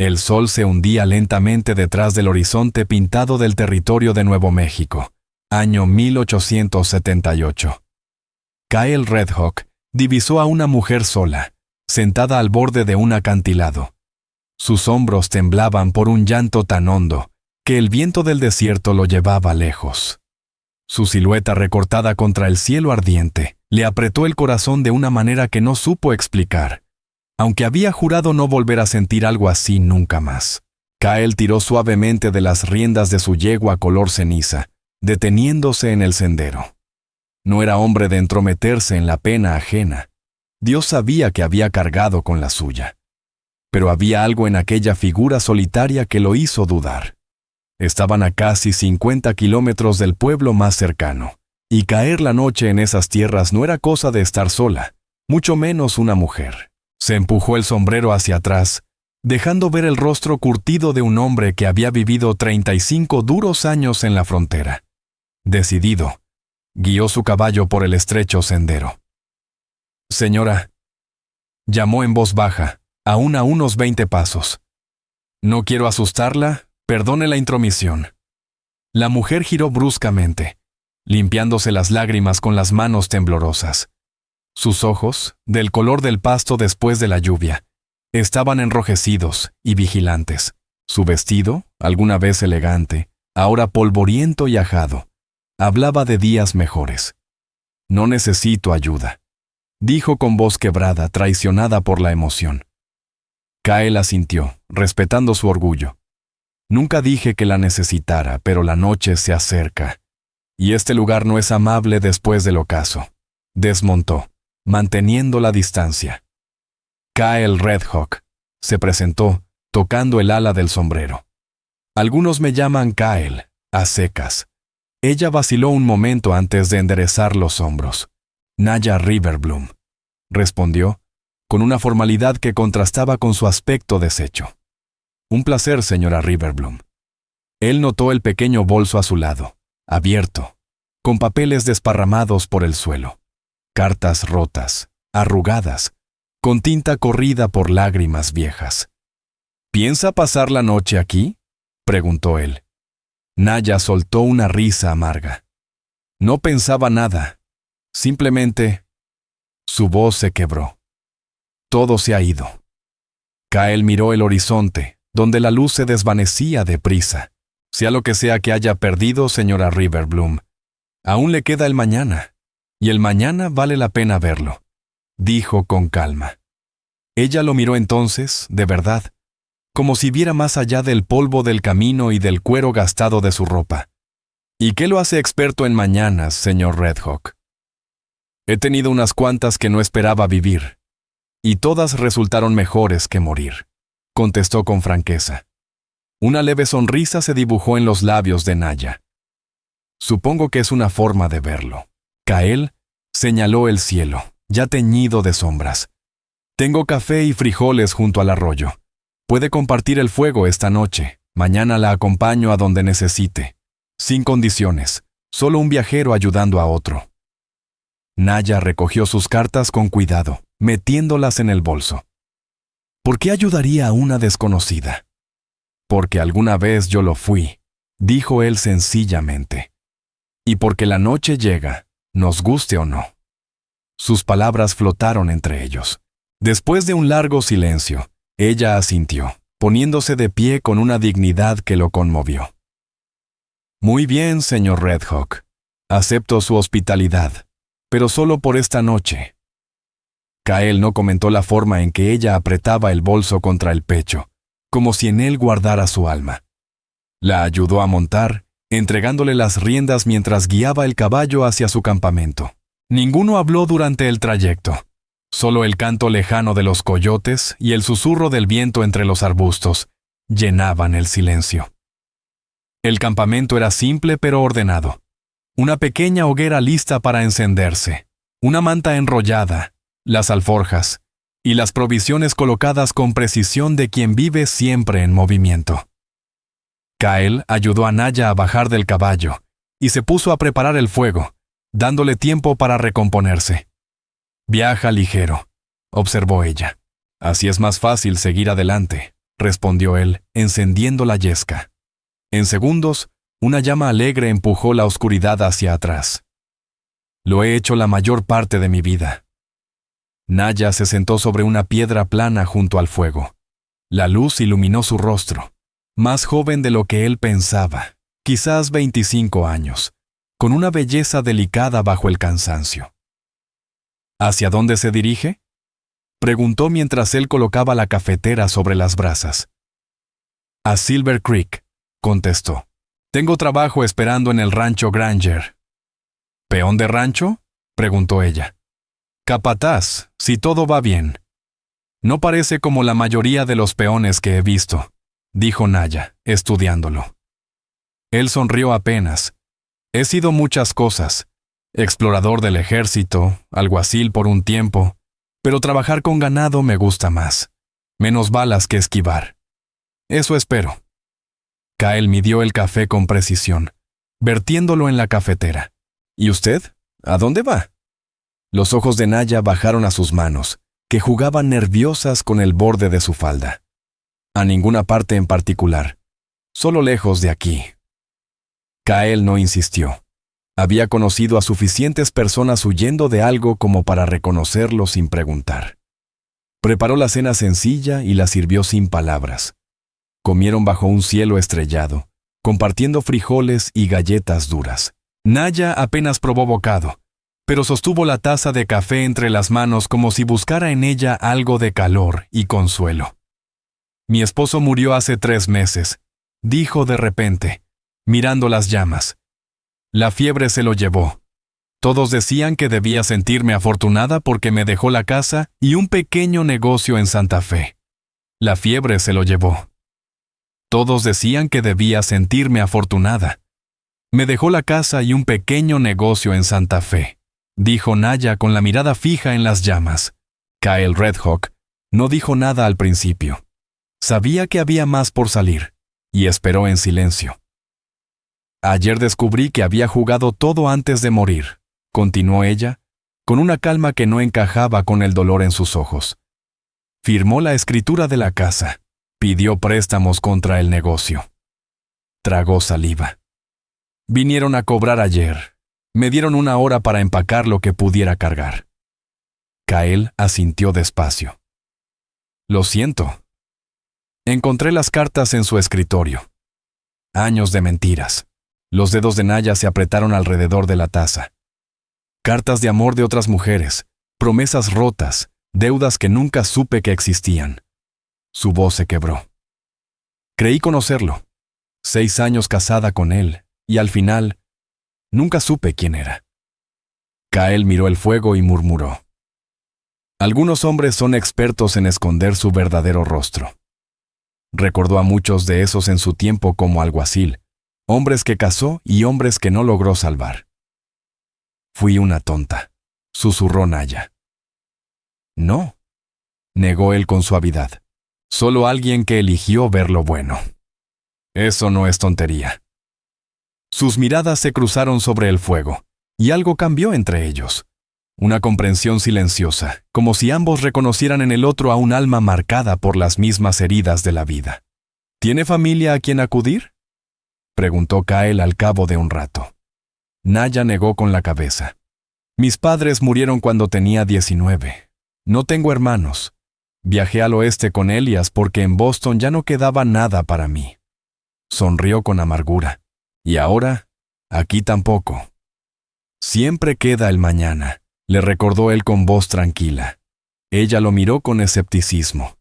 El sol se hundía lentamente detrás del horizonte pintado del territorio de Nuevo México, año 1878. Kyle Red Hawk divisó a una mujer sola, sentada al borde de un acantilado. Sus hombros temblaban por un llanto tan hondo que el viento del desierto lo llevaba lejos. Su silueta recortada contra el cielo ardiente le apretó el corazón de una manera que no supo explicar, aunque había jurado no volver a sentir algo así nunca más. Kyle tiró suavemente de las riendas de su yegua color ceniza, deteniéndose en el sendero. No era hombre de entrometerse en la pena ajena. Dios sabía que había cargado con la suya. Pero había algo en aquella figura solitaria que lo hizo dudar. Estaban a casi 50 kilómetros del pueblo más cercano, y caer la noche en esas tierras no era cosa de estar sola, mucho menos una mujer. Se empujó el sombrero hacia atrás, dejando ver el rostro curtido de un hombre que había vivido 35 duros años en la frontera. Decidido, guió su caballo por el estrecho sendero. «Señora», llamó en voz baja, aún a unos 20 pasos. «No quiero asustarla, perdone la intromisión». La mujer giró bruscamente, limpiándose las lágrimas con las manos temblorosas. Sus ojos, del color del pasto después de la lluvia, estaban enrojecidos y vigilantes. Su vestido, alguna vez elegante, ahora polvoriento y ajado, hablaba de días mejores. «No necesito ayuda», dijo con voz quebrada, traicionada por la emoción. Kyle asintió, respetando su orgullo. «Nunca dije que la necesitara, pero la noche se acerca, y este lugar no es amable después del ocaso». Desmontó, manteniendo la distancia. «Kyle Red Hawk», se presentó, tocando el ala del sombrero. «Algunos me llaman Kyle, a secas». Ella vaciló un momento antes de enderezar los hombros. «Naya Riverbloom», respondió, con una formalidad que contrastaba con su aspecto deshecho. «Un placer, señora Riverbloom». Él notó el pequeño bolso a su lado, abierto, con papeles desparramados por el suelo. Cartas rotas, arrugadas, con tinta corrida por lágrimas viejas. «¿Piensa pasar la noche aquí?», preguntó él. Naya soltó una risa amarga. No pensaba nada. Simplemente, su voz se quebró. Todo se ha ido. Kyle miró el horizonte, donde la luz se desvanecía deprisa. Sea lo que sea que haya perdido, señora Riverbloom, aún le queda el mañana, y el mañana vale la pena verlo, dijo con calma. Ella lo miró entonces, de verdad, como si viera más allá del polvo del camino y del cuero gastado de su ropa. «¿Y qué lo hace experto en mañanas, señor Red Hawk?» «He tenido unas cuantas que no esperaba vivir, y todas resultaron mejores que morir», contestó con franqueza. Una leve sonrisa se dibujó en los labios de Naya. «Supongo que es una forma de verlo». Kyle señaló el cielo, ya teñido de sombras. «Tengo café y frijoles junto al arroyo. Puede compartir el fuego esta noche. Mañana la acompaño a donde necesite. Sin condiciones, solo un viajero ayudando a otro». Naya recogió sus cartas con cuidado, metiéndolas en el bolso. «¿Por qué ayudaría a una desconocida?» «Porque alguna vez yo lo fui», dijo él sencillamente. «Y porque la noche llega, nos guste o no». Sus palabras flotaron entre ellos. Después de un largo silencio, ella asintió, poniéndose de pie con una dignidad que lo conmovió. «Muy bien, señor Red Hawk. Acepto su hospitalidad, pero solo por esta noche». Kyle no comentó la forma en que ella apretaba el bolso contra el pecho, como si en él guardara su alma. La ayudó a montar, entregándole las riendas mientras guiaba el caballo hacia su campamento. Ninguno habló durante el trayecto. Solo el canto lejano de los coyotes y el susurro del viento entre los arbustos llenaban el silencio. El campamento era simple pero ordenado. Una pequeña hoguera lista para encenderse, una manta enrollada, las alforjas y las provisiones colocadas con precisión de quien vive siempre en movimiento. Kyle ayudó a Naya a bajar del caballo y se puso a preparar el fuego, dándole tiempo para recomponerse. «Viaja ligero», observó ella. «Así es más fácil seguir adelante». respondió él, encendiendo la yesca. En segundos, una llama alegre empujó la oscuridad hacia atrás. Lo he hecho la mayor parte de mi vida. Naya se sentó sobre una piedra plana junto al fuego. La luz iluminó su rostro, más joven de lo que él pensaba, quizás 25 años, con una belleza delicada bajo el cansancio. ¿Hacia dónde se dirige?, preguntó mientras él colocaba la cafetera sobre las brasas. A Silver Creek, contestó. Tengo trabajo esperando en el rancho Granger. ¿Peón de rancho?, preguntó ella. Capataz, si todo va bien. No parece como la mayoría de los peones que he visto, dijo Naya, estudiándolo. Él sonrió apenas. He sido muchas cosas. Explorador del ejército, alguacil por un tiempo, pero trabajar con ganado me gusta más. Menos balas que esquivar. Eso espero. Kyle midió el café con precisión, vertiéndolo en la cafetera. ¿Y usted? ¿A dónde va? Los ojos de Naya bajaron a sus manos, que jugaban nerviosas con el borde de su falda. A ninguna parte en particular, solo lejos de aquí. Kyle no insistió. Había conocido a suficientes personas huyendo de algo como para reconocerlo sin preguntar. Preparó la cena sencilla y la sirvió sin palabras. Comieron bajo un cielo estrellado, compartiendo frijoles y galletas duras. Naya apenas probó bocado, pero sostuvo la taza de café entre las manos como si buscara en ella algo de calor y consuelo. Mi esposo murió hace 3 meses, dijo de repente, mirando las llamas. La fiebre se lo llevó. Todos decían que debía sentirme afortunada porque me dejó la casa y un pequeño negocio en Santa Fe. La fiebre se lo llevó. Todos decían que debía sentirme afortunada. Me dejó la casa y un pequeño negocio en Santa Fe, dijo Naya con la mirada fija en las llamas. Kyle Redhawk no dijo nada al principio. Sabía que había más por salir, y esperó en silencio. Ayer descubrí que había jugado todo antes de morir, continuó ella, con una calma que no encajaba con el dolor en sus ojos. Firmó la escritura de la casa, pidió préstamos contra el negocio. Tragó saliva. Vinieron a cobrar ayer. Me dieron 1 hora para empacar lo que pudiera cargar. Kyle asintió despacio. Lo siento. Encontré las cartas en su escritorio. Años de mentiras. Los dedos de Naya se apretaron alrededor de la taza. Cartas de amor de otras mujeres, promesas rotas, deudas que nunca supe que existían. Su voz se quebró. Creí conocerlo. 6 años casada con él, y al final, nunca supe quién era. Kyle miró el fuego y murmuró. Algunos hombres son expertos en esconder su verdadero rostro. Recordó a muchos de esos en su tiempo como alguacil, hombres que casó y hombres que no logró salvar. Fui una tonta, susurró Naya. No, negó él con suavidad. Solo alguien que eligió ver lo bueno. Eso no es tontería. Sus miradas se cruzaron sobre el fuego, y algo cambió entre ellos. Una comprensión silenciosa, como si ambos reconocieran en el otro a un alma marcada por las mismas heridas de la vida. ¿Tiene familia a quien acudir?, preguntó Kyle al cabo de un rato. Naya negó con la cabeza. Mis padres murieron cuando tenía 19. No tengo hermanos. Viajé al oeste con Elias porque en Boston ya no quedaba nada para mí. Sonrió con amargura. Y ahora, aquí tampoco. Siempre queda el mañana, le recordó él con voz tranquila. Ella lo miró con escepticismo.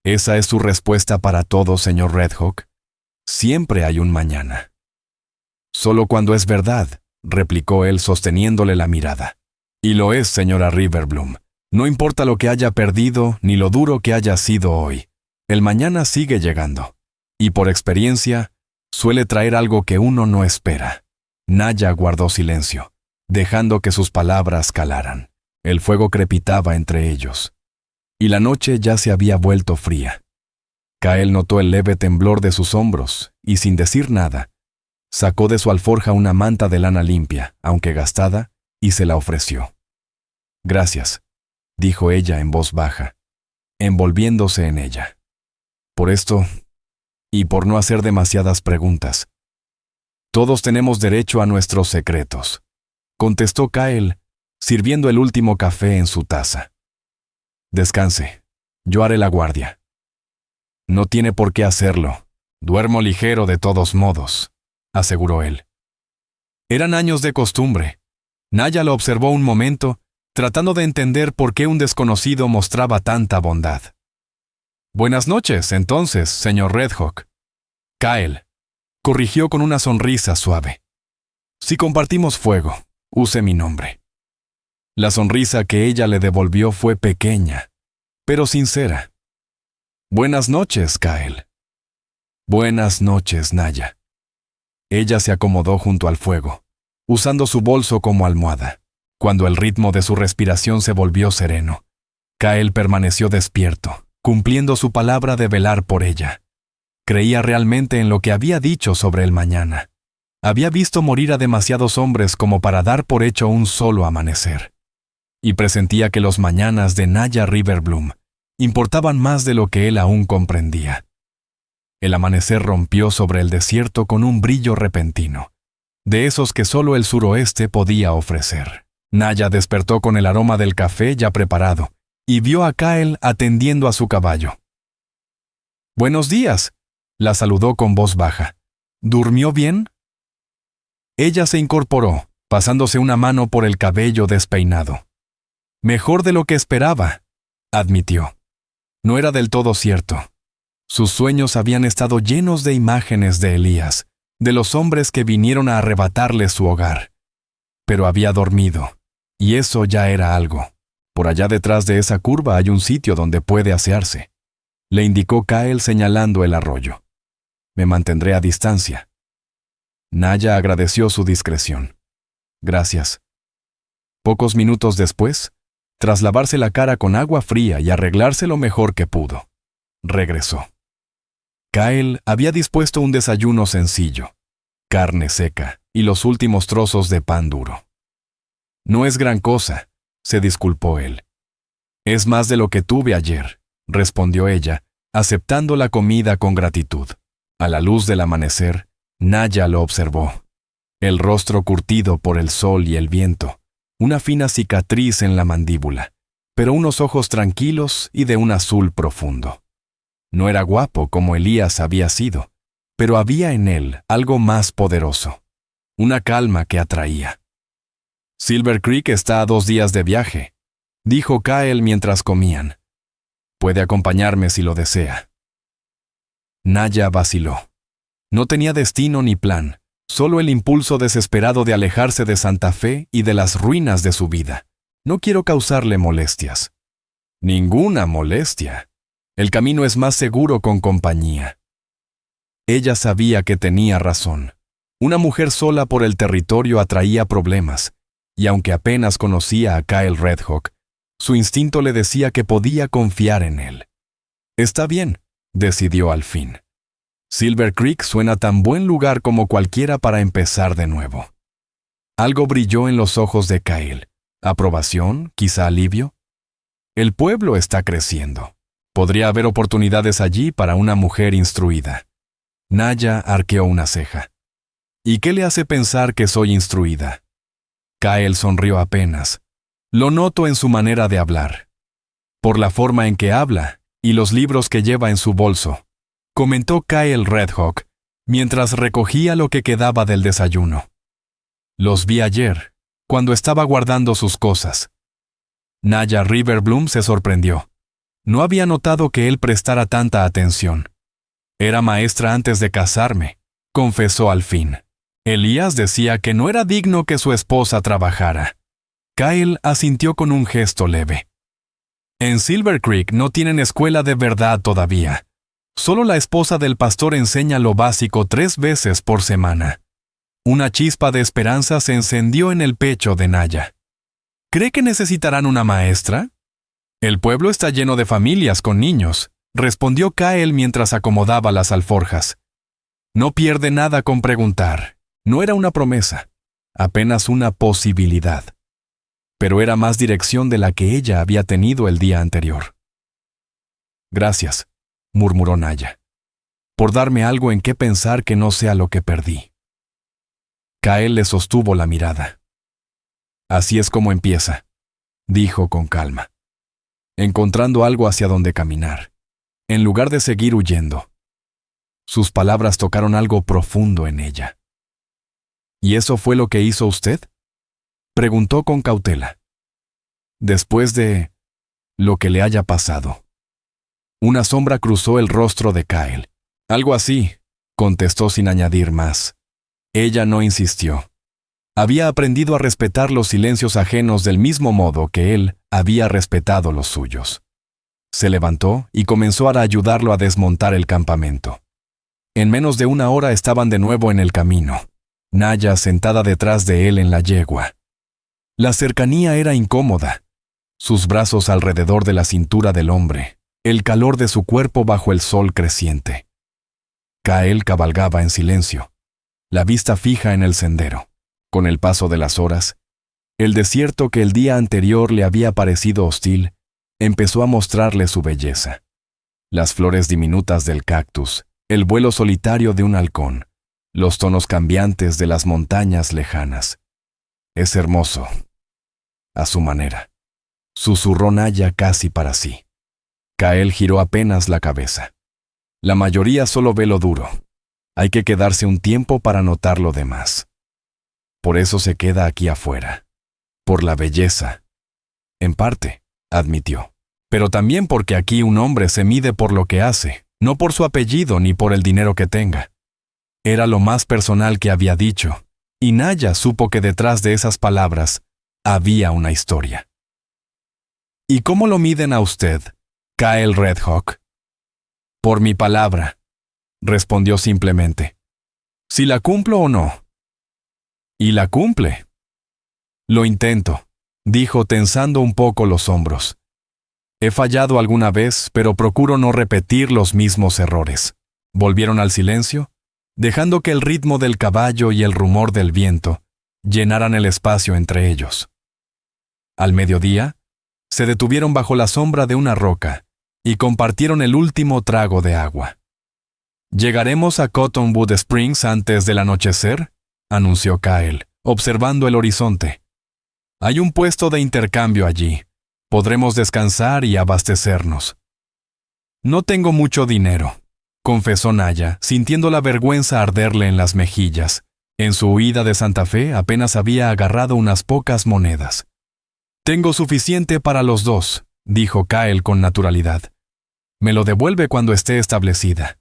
¿Esa es su respuesta para todo, señor Redhawk? Siempre hay un mañana. Solo cuando es verdad, replicó él sosteniéndole la mirada. Y lo es, señora Riverbloom. No importa lo que haya perdido ni lo duro que haya sido hoy. El mañana sigue llegando. Y por experiencia, suele traer algo que uno no espera. Naya guardó silencio, dejando que sus palabras calaran. El fuego crepitaba entre ellos. Y la noche ya se había vuelto fría. Kyle notó el leve temblor de sus hombros y, sin decir nada, sacó de su alforja una manta de lana limpia, aunque gastada, y se la ofreció. Gracias, dijo ella en voz baja, envolviéndose en ella. Por esto, y por no hacer demasiadas preguntas. Todos tenemos derecho a nuestros secretos, contestó Kyle, sirviendo el último café en su taza. Descanse, yo haré la guardia. No tiene por qué hacerlo. Duermo ligero de todos modos, aseguró él. Eran años de costumbre. Naya lo observó un momento, tratando de entender por qué un desconocido mostraba tanta bondad. Buenas noches, entonces, señor Redhawk. Kyle, corrigió con una sonrisa suave. Si compartimos fuego, use mi nombre. La sonrisa que ella le devolvió fue pequeña, pero sincera. Buenas noches, Kyle. Buenas noches, Naya. Ella se acomodó junto al fuego, usando su bolso como almohada. Cuando el ritmo de su respiración se volvió sereno, Kyle permaneció despierto, cumpliendo su palabra de velar por ella. Creía realmente en lo que había dicho sobre el mañana. Había visto morir a demasiados hombres como para dar por hecho un solo amanecer. Y presentía que los mañanas de Naya Riverbloom importaban más de lo que él aún comprendía. El amanecer rompió sobre el desierto con un brillo repentino, de esos que solo el suroeste podía ofrecer. Naya despertó con el aroma del café ya preparado y vio a Kyle atendiendo a su caballo. «Buenos días», la saludó con voz baja. «¿Durmió bien?» Ella se incorporó, pasándose una mano por el cabello despeinado. «Mejor de lo que esperaba», admitió. No era del todo cierto. Sus sueños habían estado llenos de imágenes de Elías, de los hombres que vinieron a arrebatarle su hogar. Pero había dormido, y eso ya era algo. Por allá detrás de esa curva hay un sitio donde puede asearse, le indicó Kyle señalando el arroyo. Me mantendré a distancia. Naya agradeció su discreción. Gracias. Pocos minutos después, tras lavarse la cara con agua fría y arreglarse lo mejor que pudo, regresó. Kyle había dispuesto un desayuno sencillo, carne seca y los últimos trozos de pan duro. No es gran cosa, se disculpó él. Es más de lo que tuve ayer, respondió ella, aceptando la comida con gratitud. A la luz del amanecer, Naya lo observó. El rostro curtido por el sol y el viento, una fina cicatriz en la mandíbula, pero unos ojos tranquilos y de un azul profundo. No era guapo como Elías había sido, pero había en él algo más poderoso, una calma que atraía. Silver Creek está a 2 días de viaje, dijo Kyle mientras comían. Puede acompañarme si lo desea. Naya vaciló. No tenía destino ni plan, solo el impulso desesperado de alejarse de Santa Fe y de las ruinas de su vida. No quiero causarle molestias. Ninguna molestia. El camino es más seguro con compañía. Ella sabía que tenía razón. Una mujer sola por el territorio atraía problemas, y aunque apenas conocía a Kyle Redhawk, su instinto le decía que podía confiar en él. Está bien, decidió al fin. Silver Creek suena tan buen lugar como cualquiera para empezar de nuevo. Algo brilló en los ojos de Kyle. ¿Aprobación? ¿Quizá alivio? El pueblo está creciendo. Podría haber oportunidades allí para una mujer instruida. Naya arqueó una ceja. ¿Y qué le hace pensar que soy instruida? Kyle sonrió apenas. Lo noto en su manera de hablar. Por la forma en que habla y los libros que lleva en su bolso, comentó Kyle Redhawk, mientras recogía lo que quedaba del desayuno. Los vi ayer, cuando estaba guardando sus cosas. Naya Riverbloom se sorprendió. No había notado que él prestara tanta atención. Era maestra antes de casarme, confesó al fin. Elías decía que no era digno que su esposa trabajara. Kyle asintió con un gesto leve. En Silver Creek no tienen escuela de verdad todavía. Solo la esposa del pastor enseña lo básico 3 veces por semana. Una chispa de esperanza se encendió en el pecho de Naya. ¿Cree que necesitarán una maestra? El pueblo está lleno de familias con niños, respondió Kyle mientras acomodaba las alforjas. No pierde nada con preguntar. No era una promesa, apenas una posibilidad. Pero era más dirección de la que ella había tenido el día anterior. Gracias. murmuró Naya, por darme algo en qué pensar que no sea lo que perdí. Kael le sostuvo la mirada. Así es como empieza, dijo con calma, encontrando algo hacia donde caminar, en lugar de seguir huyendo. Sus palabras tocaron algo profundo en ella. ¿Y eso fue lo que hizo usted?, preguntó con cautela. Después de lo que le haya pasado. Una sombra cruzó el rostro de Kael. Algo así, contestó sin añadir más. Ella no insistió. Había aprendido a respetar los silencios ajenos del mismo modo que él había respetado los suyos. Se levantó y comenzó a ayudarlo a desmontar el campamento. En menos de una hora estaban de nuevo en el camino, Naya sentada detrás de él en la yegua. La cercanía era incómoda. Sus brazos alrededor de la cintura del hombre, el calor de su cuerpo bajo el sol creciente. Kael cabalgaba en silencio, la vista fija en el sendero. Con el paso de las horas, el desierto que el día anterior le había parecido hostil, empezó a mostrarle su belleza. Las flores diminutas del cactus, el vuelo solitario de un halcón, los tonos cambiantes de las montañas lejanas. Es hermoso, a su manera, susurró Naya casi para sí. Kael giró apenas la cabeza. La mayoría solo ve lo duro. Hay que quedarse un tiempo para notar lo demás. Por eso se queda aquí afuera. Por la belleza. En parte, admitió. Pero también porque aquí un hombre se mide por lo que hace, no por su apellido ni por el dinero que tenga. Era lo más personal que había dicho, y Naya supo que detrás de esas palabras había una historia. ¿Y cómo lo miden a usted, Kael Redhawk? Por mi palabra, respondió simplemente. Si la cumplo o no. Y la cumple. Lo intento, dijo tensando un poco los hombros. He fallado alguna vez, pero procuro no repetir los mismos errores. Volvieron al silencio, dejando que el ritmo del caballo y el rumor del viento llenaran el espacio entre ellos. Al mediodía, se detuvieron bajo la sombra de una roca y compartieron el último trago de agua. «¿Llegaremos a Cottonwood Springs antes del anochecer?», anunció Kael, observando el horizonte. «Hay un puesto de intercambio allí. Podremos descansar y abastecernos». «No tengo mucho dinero», confesó Naya, sintiendo la vergüenza arderle en las mejillas. En su huida de Santa Fe apenas había agarrado unas pocas monedas. «Tengo suficiente para los dos», dijo Kael con naturalidad. «Me lo devuelve cuando esté establecida».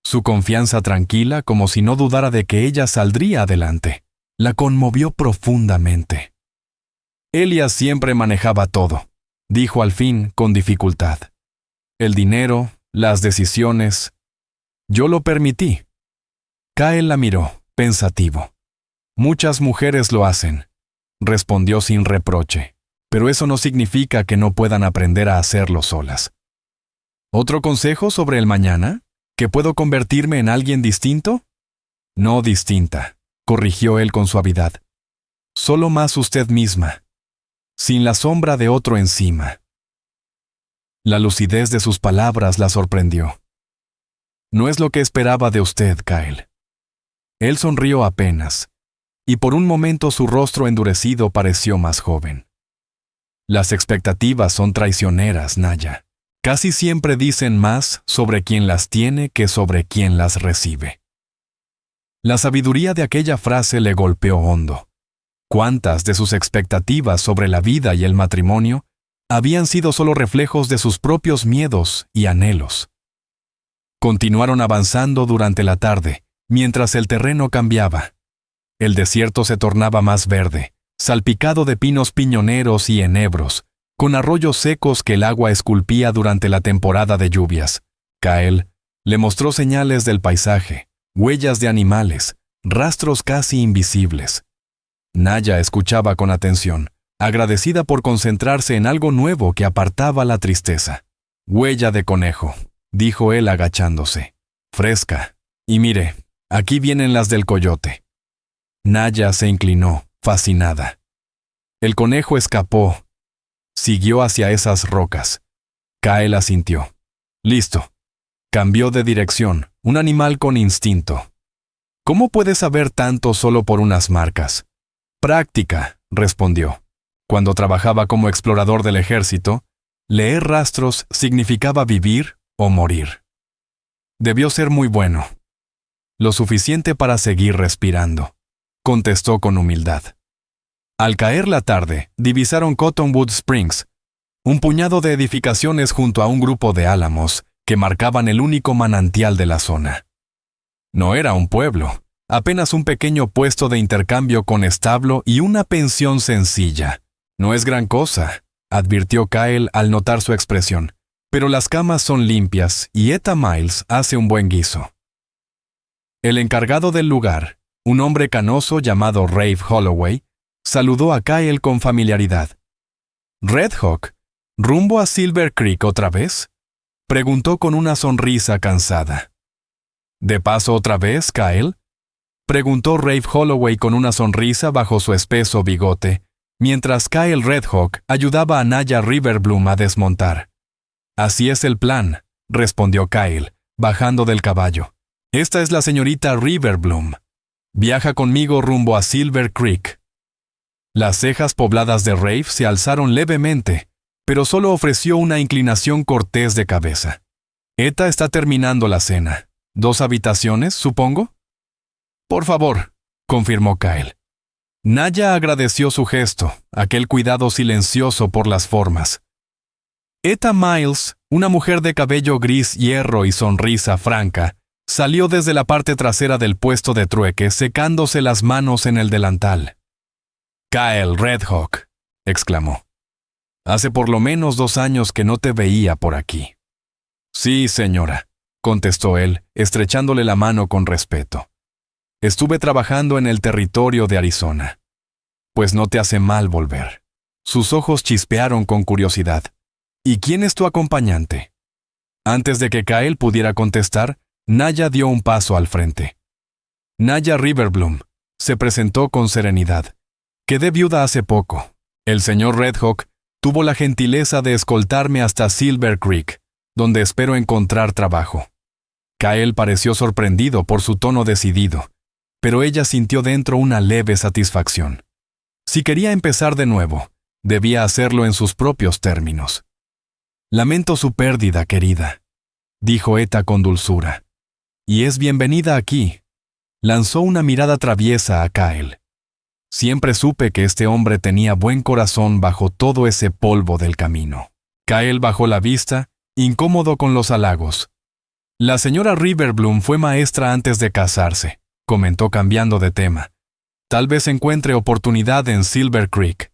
Su confianza tranquila, como si no dudara de que ella saldría adelante, la conmovió profundamente. «Elias siempre manejaba todo», dijo al fin con dificultad. «El dinero, las decisiones. Yo lo permití». Kael la miró, pensativo. «Muchas mujeres lo hacen», respondió sin reproche, «pero eso no significa que no puedan aprender a hacerlo solas». «¿Otro consejo sobre el mañana? ¿Que puedo convertirme en alguien distinto?» «No distinta», corrigió él con suavidad. «Solo más usted misma, sin la sombra de otro encima». La lucidez de sus palabras la sorprendió. «No es lo que esperaba de usted, Kael». Él sonrió apenas, y por un momento su rostro endurecido pareció más joven. «Las expectativas son traicioneras, Naya. Casi siempre dicen más sobre quien las tiene que sobre quien las recibe». La sabiduría de aquella frase le golpeó hondo. ¿Cuántas de sus expectativas sobre la vida y el matrimonio habían sido solo reflejos de sus propios miedos y anhelos? Continuaron avanzando durante la tarde, mientras el terreno cambiaba. El desierto se tornaba más verde, salpicado de pinos piñoneros y enebros, con arroyos secos que el agua esculpía durante la temporada de lluvias. Kael le mostró señales del paisaje, huellas de animales, rastros casi invisibles. Naya escuchaba con atención, agradecida por concentrarse en algo nuevo que apartaba la tristeza. «Huella de conejo», dijo él agachándose. «Fresca. Y mire, aquí vienen las del coyote». Naya se inclinó, fascinada. El conejo escapó. Siguió hacia esas rocas. Kael asintió. «Listo. Cambió de dirección, un animal con instinto. ¿Cómo puedes saber tanto solo por unas marcas? Práctica, respondió. Cuando trabajaba como explorador del ejército, leer rastros significaba vivir o morir. Debió ser muy bueno. Lo suficiente para seguir respirando, contestó con humildad. Al caer la tarde, divisaron Cottonwood Springs, un puñado de edificaciones junto a un grupo de álamos que marcaban el único manantial de la zona. No era un pueblo, apenas un pequeño puesto de intercambio con establo y una pensión sencilla. No es gran cosa, advirtió Kyle al notar su expresión, pero las camas son limpias y Etta Miles hace un buen guiso. El encargado del lugar, un hombre canoso llamado Rafe Holloway, saludó a Kyle con familiaridad. «¿Red Hawk, rumbo a Silver Creek otra vez?», preguntó con una sonrisa cansada. «¿De paso otra vez, Kyle?», preguntó Rafe Holloway con una sonrisa bajo su espeso bigote, mientras Kyle Red Hawk ayudaba a Naya Riverbloom a desmontar. «Así es el plan», respondió Kyle, bajando del caballo. «Esta es la señorita Riverbloom. Viaja conmigo rumbo a Silver Creek». Las cejas pobladas de Rafe se alzaron levemente, pero solo ofreció una inclinación cortés de cabeza. «Etta está terminando la cena. 2 habitaciones, supongo?» «Por favor», confirmó Kyle. Naya agradeció su gesto, aquel cuidado silencioso por las formas. Etta Miles, una mujer de cabello gris hierro y sonrisa franca, salió desde la parte trasera del puesto de trueque secándose las manos en el delantal. «Kyle Red Hawk», exclamó. «Hace por lo menos 2 años que no te veía por aquí». «Sí, señora», contestó él, estrechándole la mano con respeto. «Estuve trabajando en el territorio de Arizona». «Pues no te hace mal volver». Sus ojos chispearon con curiosidad. «¿Y quién es tu acompañante?» Antes de que Kyle pudiera contestar, Naya dio un paso al frente. «Naya Riverbloom», se presentó con serenidad. «Quedé viuda hace poco. El señor Red Hawk tuvo la gentileza de escoltarme hasta Silver Creek, donde espero encontrar trabajo». Kyle pareció sorprendido por su tono decidido, pero ella sintió dentro una leve satisfacción. Si quería empezar de nuevo, debía hacerlo en sus propios términos. «Lamento su pérdida, querida», dijo Etta con dulzura. «Y es bienvenida aquí». Lanzó una mirada traviesa a Kyle. «Siempre supe que este hombre tenía buen corazón bajo todo ese polvo del camino». Kyle bajó la vista, incómodo con los halagos. «La señora Riverbloom fue maestra antes de casarse», comentó cambiando de tema. «Tal vez encuentre oportunidad en Silver Creek».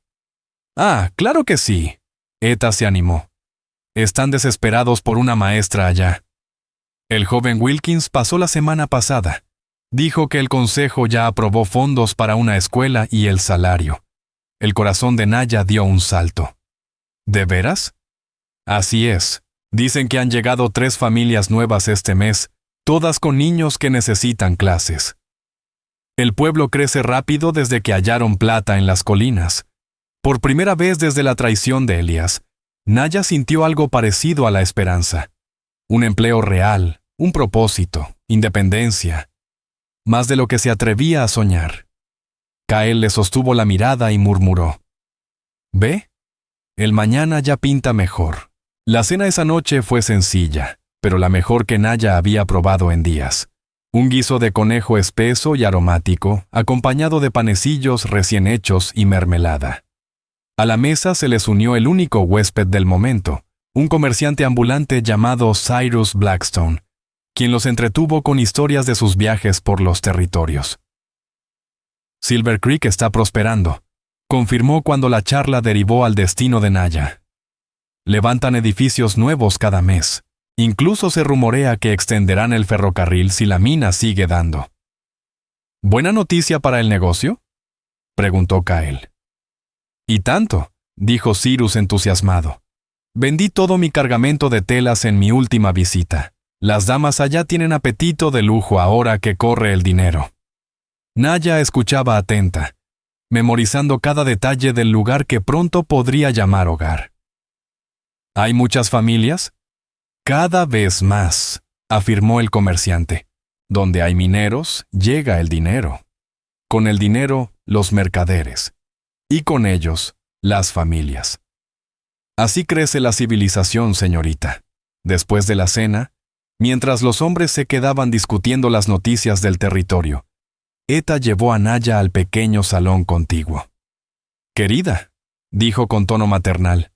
«Ah, claro que sí», Etta se animó. «Están desesperados por una maestra allá». El joven Wilkins pasó la semana pasada. Dijo que el consejo ya aprobó fondos para una escuela y el salario. El corazón de Naya dio un salto. ¿De veras? Así es. Dicen que han llegado 3 familias nuevas este mes, todas con niños que necesitan clases. El pueblo crece rápido desde que hallaron plata en las colinas. Por primera vez desde la traición de Elías, Naya sintió algo parecido a la esperanza. Un empleo real, un propósito, independencia. Más de lo que se atrevía a soñar. Kyle le sostuvo la mirada y murmuró. «¿Ve? El mañana ya pinta mejor». La cena esa noche fue sencilla, pero la mejor que Naya había probado en días. Un guiso de conejo espeso y aromático, acompañado de panecillos recién hechos y mermelada. A la mesa se les unió el único huésped del momento, un comerciante ambulante llamado Cyrus Blackstone, quien los entretuvo con historias de sus viajes por los territorios. «Silver Creek está prosperando», confirmó cuando la charla derivó al destino de Naya. «Levantan edificios nuevos cada mes. Incluso se rumorea que extenderán el ferrocarril si la mina sigue dando». «¿Buena noticia para el negocio?», preguntó Kyle. «Y tanto», dijo Cyrus entusiasmado. «Vendí todo mi cargamento de telas en mi última visita. Las damas allá tienen apetito de lujo ahora que corre el dinero». Naya escuchaba atenta, memorizando cada detalle del lugar que pronto podría llamar hogar. «¿Hay muchas familias?» «Cada vez más», afirmó el comerciante. Donde hay mineros, llega el dinero. Con el dinero, los mercaderes. Y con ellos, las familias. Así crece la civilización, señorita. Después de la cena, mientras los hombres se quedaban discutiendo las noticias del territorio, Eta llevó a Naya al pequeño salón contiguo. «Querida», dijo con tono maternal,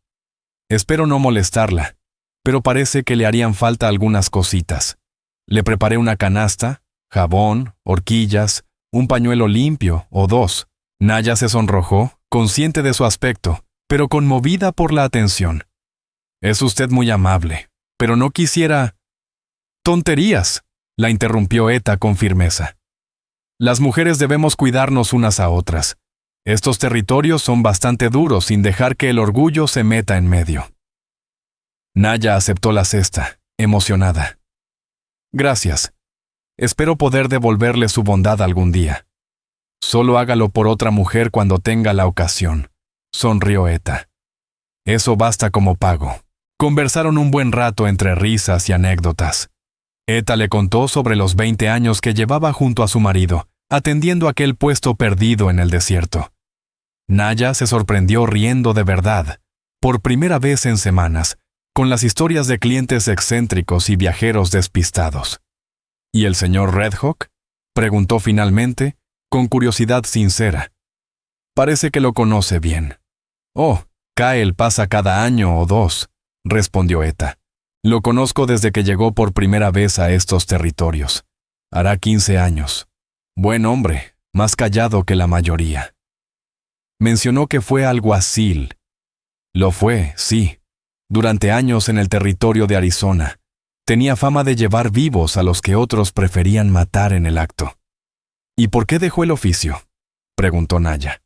«espero no molestarla, pero parece que le harían falta algunas cositas. Le preparé una canasta, jabón, horquillas, un pañuelo limpio o dos». Naya se sonrojó, consciente de su aspecto, pero conmovida por la atención. «Es usted muy amable, pero no quisiera...» «¡Tonterías!», la interrumpió Eta con firmeza. «Las mujeres debemos cuidarnos unas a otras. Estos territorios son bastante duros sin dejar que el orgullo se meta en medio». Naya aceptó la cesta, emocionada. «Gracias. Espero poder devolverle su bondad algún día. Solo hágalo por otra mujer cuando tenga la ocasión», sonrió Eta. «Eso basta como pago». Conversaron un buen rato entre risas y anécdotas. Eta le contó sobre los 20 años que llevaba junto a su marido, atendiendo aquel puesto perdido en el desierto. Naya se sorprendió riendo de verdad, por primera vez en semanas, con las historias de clientes excéntricos y viajeros despistados. «¿Y el señor Red Hawk?», preguntó finalmente, con curiosidad sincera. «Parece que lo conoce bien». «Oh, Kyle pasa cada año o dos», respondió Eta. «Lo conozco desde que llegó por primera vez a estos territorios. Hará 15 años. Buen hombre, más callado que la mayoría». Mencionó que fue alguacil. Lo fue, sí, durante años en el territorio de Arizona. Tenía fama de llevar vivos a los que otros preferían matar en el acto. «¿Y por qué dejó el oficio?», preguntó Naya.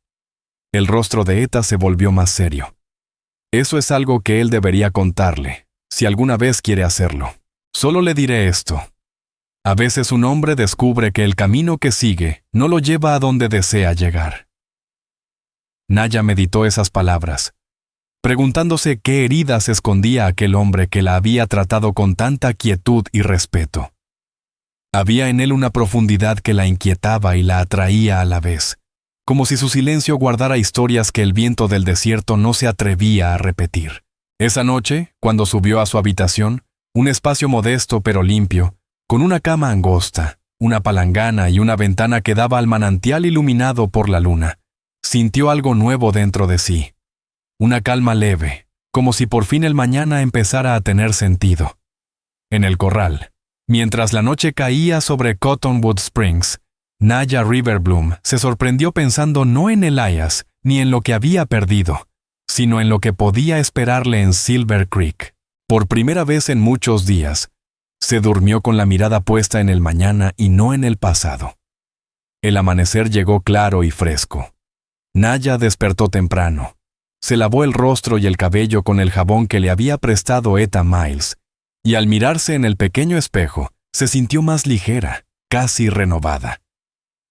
El rostro de Eta se volvió más serio. «Eso es algo que él debería contarle, si alguna vez quiere hacerlo. Solo le diré esto. A veces un hombre descubre que el camino que sigue no lo lleva a donde desea llegar». Naya meditó esas palabras, preguntándose qué heridas escondía aquel hombre que la había tratado con tanta quietud y respeto. Había en él una profundidad que la inquietaba y la atraía a la vez, como si su silencio guardara historias que el viento del desierto no se atrevía a repetir. Esa noche, cuando subió a su habitación, un espacio modesto pero limpio, con una cama angosta, una palangana y una ventana que daba al manantial iluminado por la luna, sintió algo nuevo dentro de sí. Una calma leve, como si por fin el mañana empezara a tener sentido. En el corral, mientras la noche caía sobre Cottonwood Springs, Naya Riverbloom se sorprendió pensando no en Elias ni en lo que había perdido, sino en lo que podía esperarle en Silver Creek. Por primera vez en muchos días, se durmió con la mirada puesta en el mañana y no en el pasado. El amanecer llegó claro y fresco. Naya despertó temprano. Se lavó el rostro y el cabello con el jabón que le había prestado Eta Miles, y al mirarse en el pequeño espejo, se sintió más ligera, casi renovada.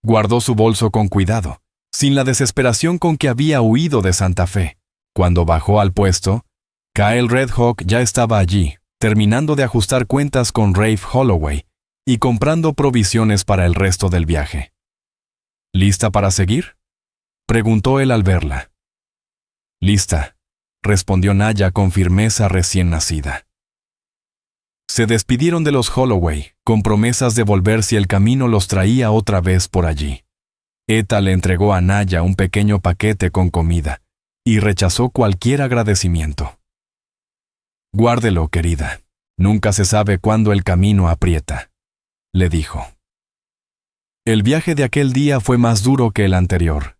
Guardó su bolso con cuidado, sin la desesperación con que había huido de Santa Fe. Cuando bajó al puesto, Kyle Red Hawk ya estaba allí, terminando de ajustar cuentas con Rafe Holloway y comprando provisiones para el resto del viaje. «¿Lista para seguir?», preguntó él al verla. «Lista», respondió Naya con firmeza recién nacida. Se despidieron de los Holloway, con promesas de volver si el camino los traía otra vez por allí. Eta le entregó a Naya un pequeño paquete con comida, y rechazó cualquier agradecimiento. «Guárdelo, querida. Nunca se sabe cuándo el camino aprieta», le dijo. El viaje de aquel día fue más duro que el anterior.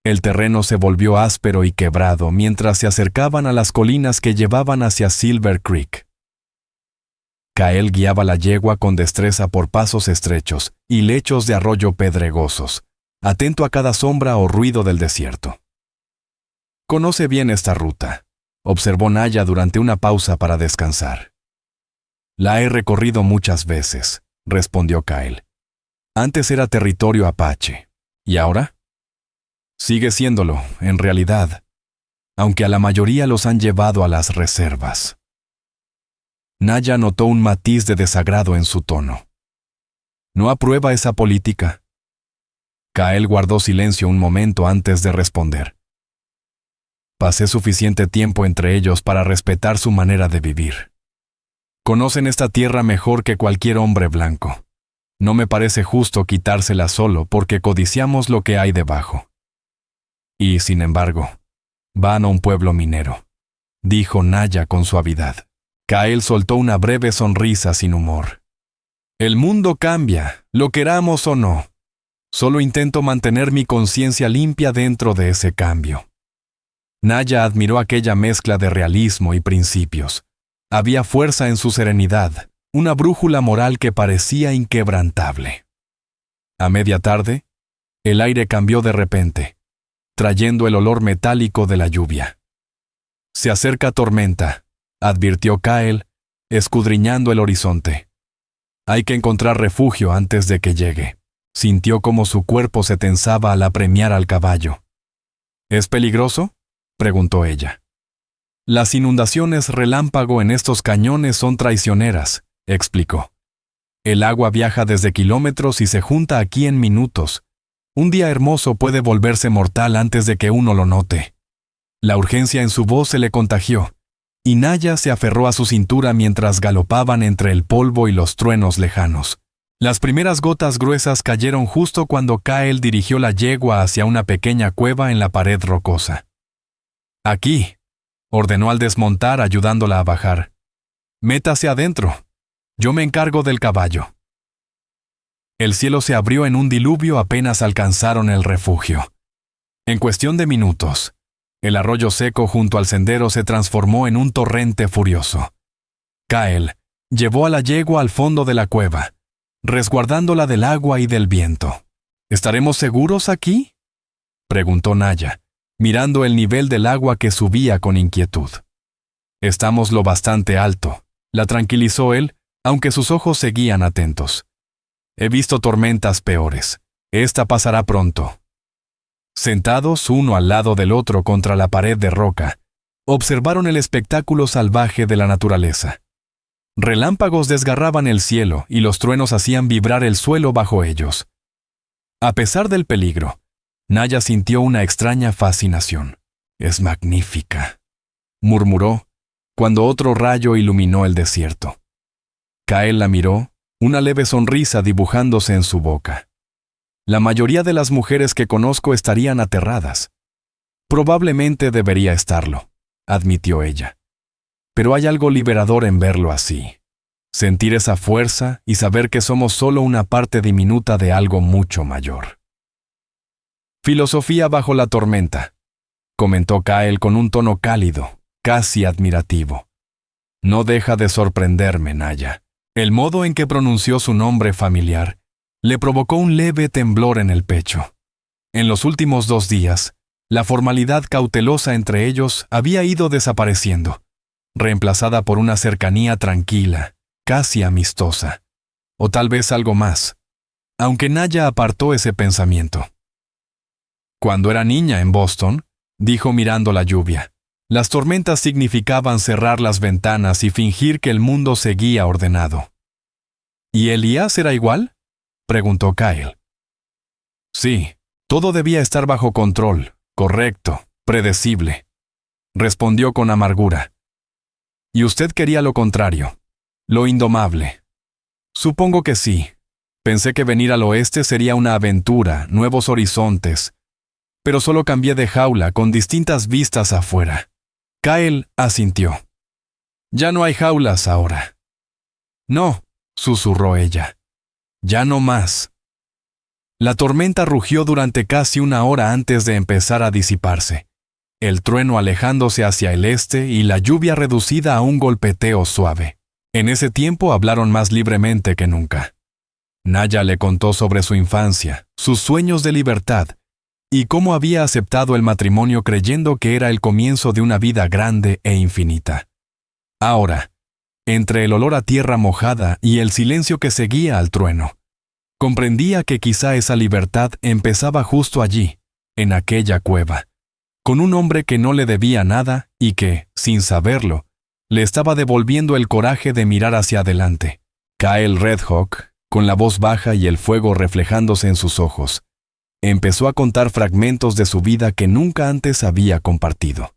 El terreno se volvió áspero y quebrado mientras se acercaban a las colinas que llevaban hacia Silver Creek. Kyle guiaba la yegua con destreza por pasos estrechos y lechos de arroyo pedregosos, atento a cada sombra o ruido del desierto. «Conoce bien esta ruta», observó Naya durante una pausa para descansar. «La he recorrido muchas veces», respondió Kyle. «Antes era territorio apache. ¿Y ahora?». «Sigue siéndolo, en realidad, aunque a la mayoría los han llevado a las reservas». Naya notó un matiz de desagrado en su tono. ¿No aprueba esa política? Kael guardó silencio un momento antes de responder. Pasé suficiente tiempo entre ellos para respetar su manera de vivir. Conocen esta tierra mejor que cualquier hombre blanco. No me parece justo quitársela solo porque codiciamos lo que hay debajo. Y, sin embargo, van a un pueblo minero, dijo Naya con suavidad. Kael soltó una breve sonrisa sin humor. El mundo cambia, lo queramos o no. Solo intento mantener mi conciencia limpia dentro de ese cambio. Naya admiró aquella mezcla de realismo y principios. Había fuerza en su serenidad, una brújula moral que parecía inquebrantable. A media tarde, el aire cambió de repente, trayendo el olor metálico de la lluvia. Se acerca tormenta, advirtió Kael, escudriñando el horizonte. Hay que encontrar refugio antes de que llegue. Sintió como su cuerpo se tensaba al apremiar al caballo. ¿Es peligroso?, preguntó ella. Las inundaciones relámpago en estos cañones son traicioneras, explicó. El agua viaja desde kilómetros y se junta aquí en minutos. Un día hermoso puede volverse mortal antes de que uno lo note. La urgencia en su voz se le contagió, y Naya se aferró a su cintura mientras galopaban entre el polvo y los truenos lejanos. Las primeras gotas gruesas cayeron justo cuando Kael dirigió la yegua hacia una pequeña cueva en la pared rocosa. Aquí, ordenó al desmontar ayudándola a bajar. Métase adentro. Yo me encargo del caballo. El cielo se abrió en un diluvio apenas alcanzaron el refugio. En cuestión de minutos, el arroyo seco junto al sendero se transformó en un torrente furioso. Kael llevó a la yegua al fondo de la cueva, resguardándola del agua y del viento. ¿Estaremos seguros aquí?, preguntó Naya, mirando el nivel del agua que subía con inquietud. Estamos lo bastante alto, la tranquilizó él, aunque sus ojos seguían atentos. He visto tormentas peores. Esta pasará pronto. Sentados uno al lado del otro contra la pared de roca, observaron el espectáculo salvaje de la naturaleza. Relámpagos desgarraban el cielo y los truenos hacían vibrar el suelo bajo ellos. A pesar del peligro, Naya sintió una extraña fascinación. «Es magnífica», murmuró, cuando otro rayo iluminó el desierto. Kael la miró, una leve sonrisa dibujándose en su boca. La mayoría de las mujeres que conozco estarían aterradas. Probablemente debería estarlo, admitió ella. Pero hay algo liberador en verlo así. Sentir esa fuerza y saber que somos solo una parte diminuta de algo mucho mayor. Filosofía bajo la tormenta, comentó Kael con un tono cálido, casi admirativo. No deja de sorprenderme, Naya. El modo en que pronunció su nombre familiar le provocó un leve temblor en el pecho. En los últimos 2 días, la formalidad cautelosa entre ellos había ido desapareciendo, reemplazada por una cercanía tranquila, casi amistosa. O tal vez algo más, aunque Naya apartó ese pensamiento. Cuando era niña en Boston, dijo mirando la lluvia, las tormentas significaban cerrar las ventanas y fingir que el mundo seguía ordenado. ¿Y Elías era igual?, preguntó Kael. Sí, todo debía estar bajo control, correcto, predecible, respondió con amargura. Y usted quería lo contrario, lo indomable. Supongo que sí. Pensé que venir al oeste sería una aventura, nuevos horizontes, pero solo cambié de jaula con distintas vistas afuera. Kael asintió. Ya no hay jaulas ahora. No, susurró ella. Ya no más. La tormenta rugió durante casi 1 hora antes de empezar a disiparse, el trueno alejándose hacia el este y la lluvia reducida a un golpeteo suave. En ese tiempo hablaron más libremente que nunca. Naya le contó sobre su infancia, sus sueños de libertad, y cómo había aceptado el matrimonio creyendo que era el comienzo de una vida grande e infinita. Ahora, entre el olor a tierra mojada y el silencio que seguía al trueno, comprendía que quizá esa libertad empezaba justo allí, en aquella cueva, con un hombre que no le debía nada y que, sin saberlo, Le estaba devolviendo el coraje de mirar hacia adelante. Kyle Redhawk, con la voz baja y el fuego reflejándose en sus ojos, empezó a contar fragmentos de su vida que nunca antes había compartido.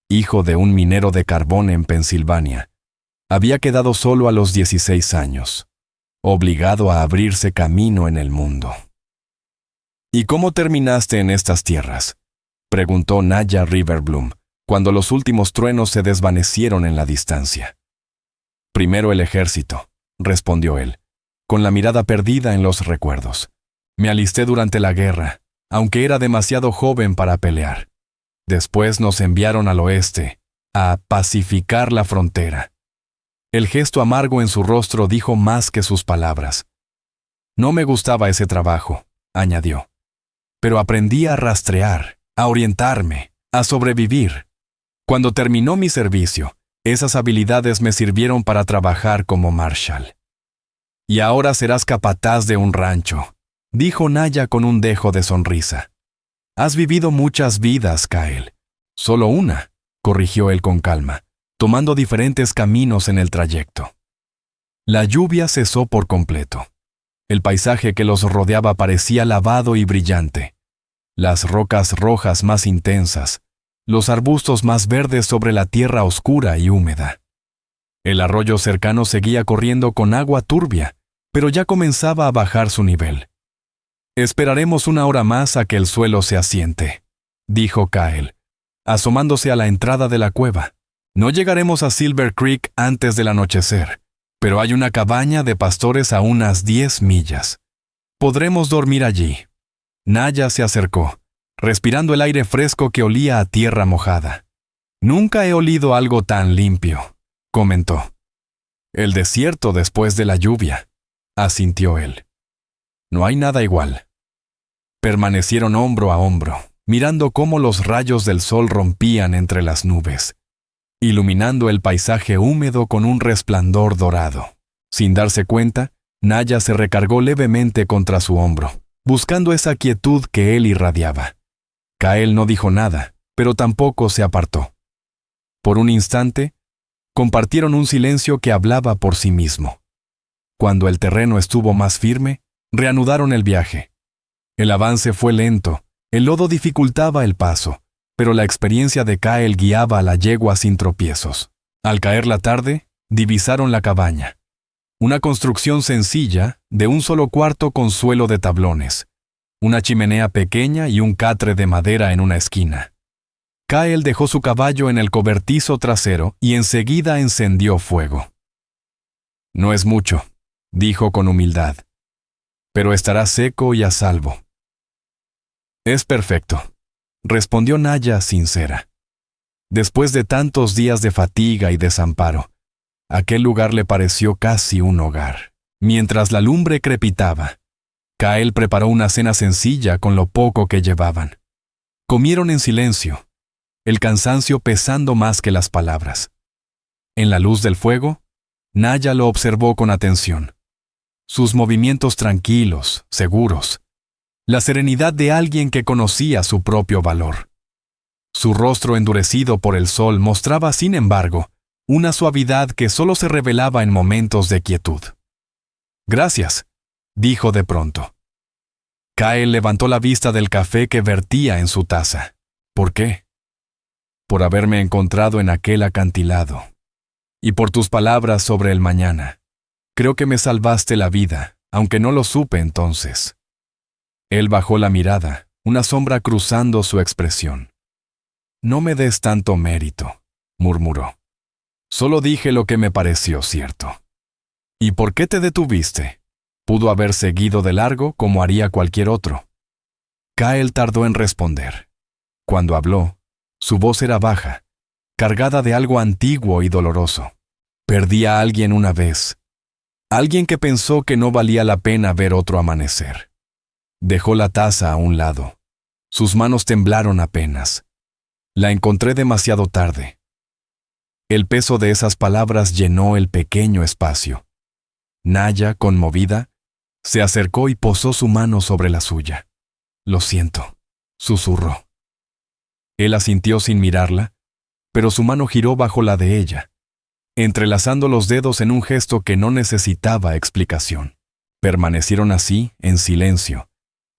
Hijo de un minero de carbón en Pensilvania, había quedado solo a los 16 años, obligado a abrirse camino en el mundo. ¿Y cómo terminaste en estas tierras?, preguntó Naya Riverbloom, cuando los últimos truenos se desvanecieron en la distancia. Primero el ejército, respondió él, con la mirada perdida en los recuerdos. Me alisté durante la guerra, aunque era demasiado joven para pelear. Después nos enviaron al oeste, a pacificar la frontera. El gesto amargo en su rostro dijo más que sus palabras. No me gustaba ese trabajo, añadió. Pero aprendí a rastrear, a orientarme, a sobrevivir. Cuando terminó mi servicio, esas habilidades me sirvieron para trabajar como Marshall. Y ahora serás capataz de un rancho, dijo Naya con un dejo de sonrisa. Has vivido muchas vidas, Kyle. Solo una, corrigió él con calma, tomando diferentes caminos en el trayecto. La lluvia cesó por completo. El paisaje que los rodeaba parecía lavado y brillante. Las rocas rojas más intensas, los arbustos más verdes sobre la tierra oscura y húmeda. El arroyo cercano seguía corriendo con agua turbia, pero ya comenzaba a bajar su nivel. Esperaremos una hora más a que el suelo se asiente, dijo Kyle, asomándose a la entrada de la cueva. No llegaremos a Silver Creek antes del anochecer, pero hay una cabaña de pastores a unas 10 millas. Podremos dormir allí. Naya se acercó, respirando el aire fresco que olía a tierra mojada. Nunca he olido algo tan limpio, comentó. El desierto después de la lluvia, asintió él. No hay nada igual. Permanecieron hombro a hombro, mirando cómo los rayos del sol rompían entre las nubes, iluminando el paisaje húmedo con un resplandor dorado. Sin darse cuenta, Naya se recargó levemente contra su hombro, buscando esa quietud que él irradiaba. Kyle no dijo nada, pero tampoco se apartó. Por un instante, compartieron un silencio que hablaba por sí mismo. Cuando el terreno estuvo más firme, reanudaron el viaje. El avance fue lento, el lodo dificultaba el paso, pero la experiencia de Kyle guiaba a la yegua sin tropiezos. Al caer la tarde, divisaron la cabaña. Una construcción sencilla, de un solo cuarto con suelo de tablones, una chimenea pequeña y un catre de madera en una esquina. Kyle dejó su caballo en el cobertizo trasero y enseguida encendió fuego. No es mucho, dijo con humildad, pero estará seco y a salvo. Es perfecto, respondió Naya sincera. Después de tantos días de fatiga y desamparo, aquel lugar le pareció casi un hogar. Mientras la lumbre crepitaba, Kyle preparó una cena sencilla con lo poco que llevaban. Comieron en silencio, el cansancio pesando más que las palabras. En la luz del fuego, Naya lo observó con atención. Sus movimientos tranquilos, seguros. La serenidad de alguien que conocía su propio valor. Su rostro endurecido por el sol mostraba, sin embargo, una suavidad que solo se revelaba en momentos de quietud. Gracias, dijo de pronto. Kyle levantó la vista del café que vertía en su taza. ¿Por qué? Por haberme encontrado en aquel acantilado. Y por tus palabras sobre el mañana. Creo que me salvaste la vida, aunque no lo supe entonces. Él bajó la mirada, una sombra cruzando su expresión. No me des tanto mérito, murmuró. Solo dije lo que me pareció cierto. ¿Y por qué te detuviste? Pudo haber seguido de largo como haría cualquier otro. Kyle tardó en responder. Cuando habló, su voz era baja, cargada de algo antiguo y doloroso. Perdí a alguien una vez. Alguien que pensó que no valía la pena ver otro amanecer. Dejó la taza a un lado. Sus manos temblaron apenas. La encontré demasiado tarde. El peso de esas palabras llenó el pequeño espacio. Naya, conmovida, se acercó y posó su mano sobre la suya. Lo siento, susurró. Él asintió sin mirarla, pero su mano giró bajo la de ella, entrelazando los dedos en un gesto que no necesitaba explicación. Permanecieron así, en silencio,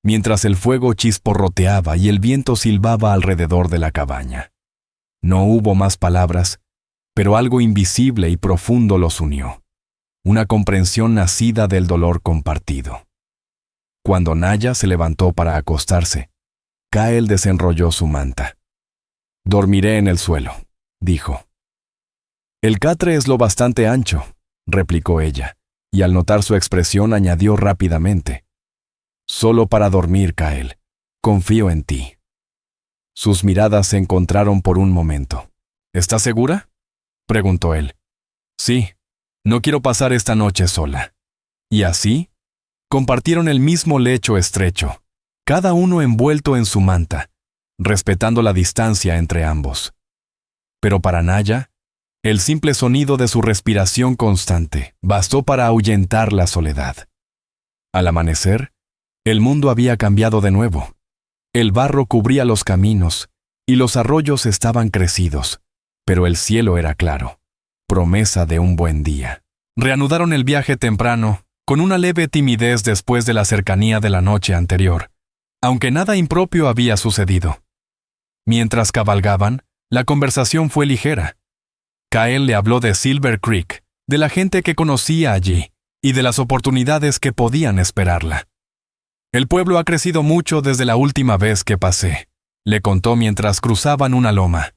mientras el fuego chisporroteaba y el viento silbaba alrededor de la cabaña. No hubo más palabras, pero algo invisible y profundo los unió. Una comprensión nacida del dolor compartido. Cuando Naya se levantó para acostarse, Kyle desenrolló su manta. «Dormiré en el suelo», dijo. «El catre es lo bastante ancho», replicó ella, y al notar su expresión añadió rápidamente. «Solo para dormir, Kyle. Confío en ti». Sus miradas se encontraron por un momento. «¿Estás segura?», preguntó él. «Sí, no quiero pasar esta noche sola». Y así, compartieron el mismo lecho estrecho, cada uno envuelto en su manta, respetando la distancia entre ambos. Pero para Naya, el simple sonido de su respiración constante bastó para ahuyentar la soledad. Al amanecer, el mundo había cambiado de nuevo. El barro cubría los caminos y los arroyos estaban crecidos, pero el cielo era claro, promesa de un buen día. Reanudaron el viaje temprano, con una leve timidez después de la cercanía de la noche anterior, aunque nada impropio había sucedido. Mientras cabalgaban, la conversación fue ligera. Kyle le habló de Silver Creek, de la gente que conocía allí y de las oportunidades que podían esperarla. «El pueblo ha crecido mucho desde la última vez que pasé», le contó mientras cruzaban una loma.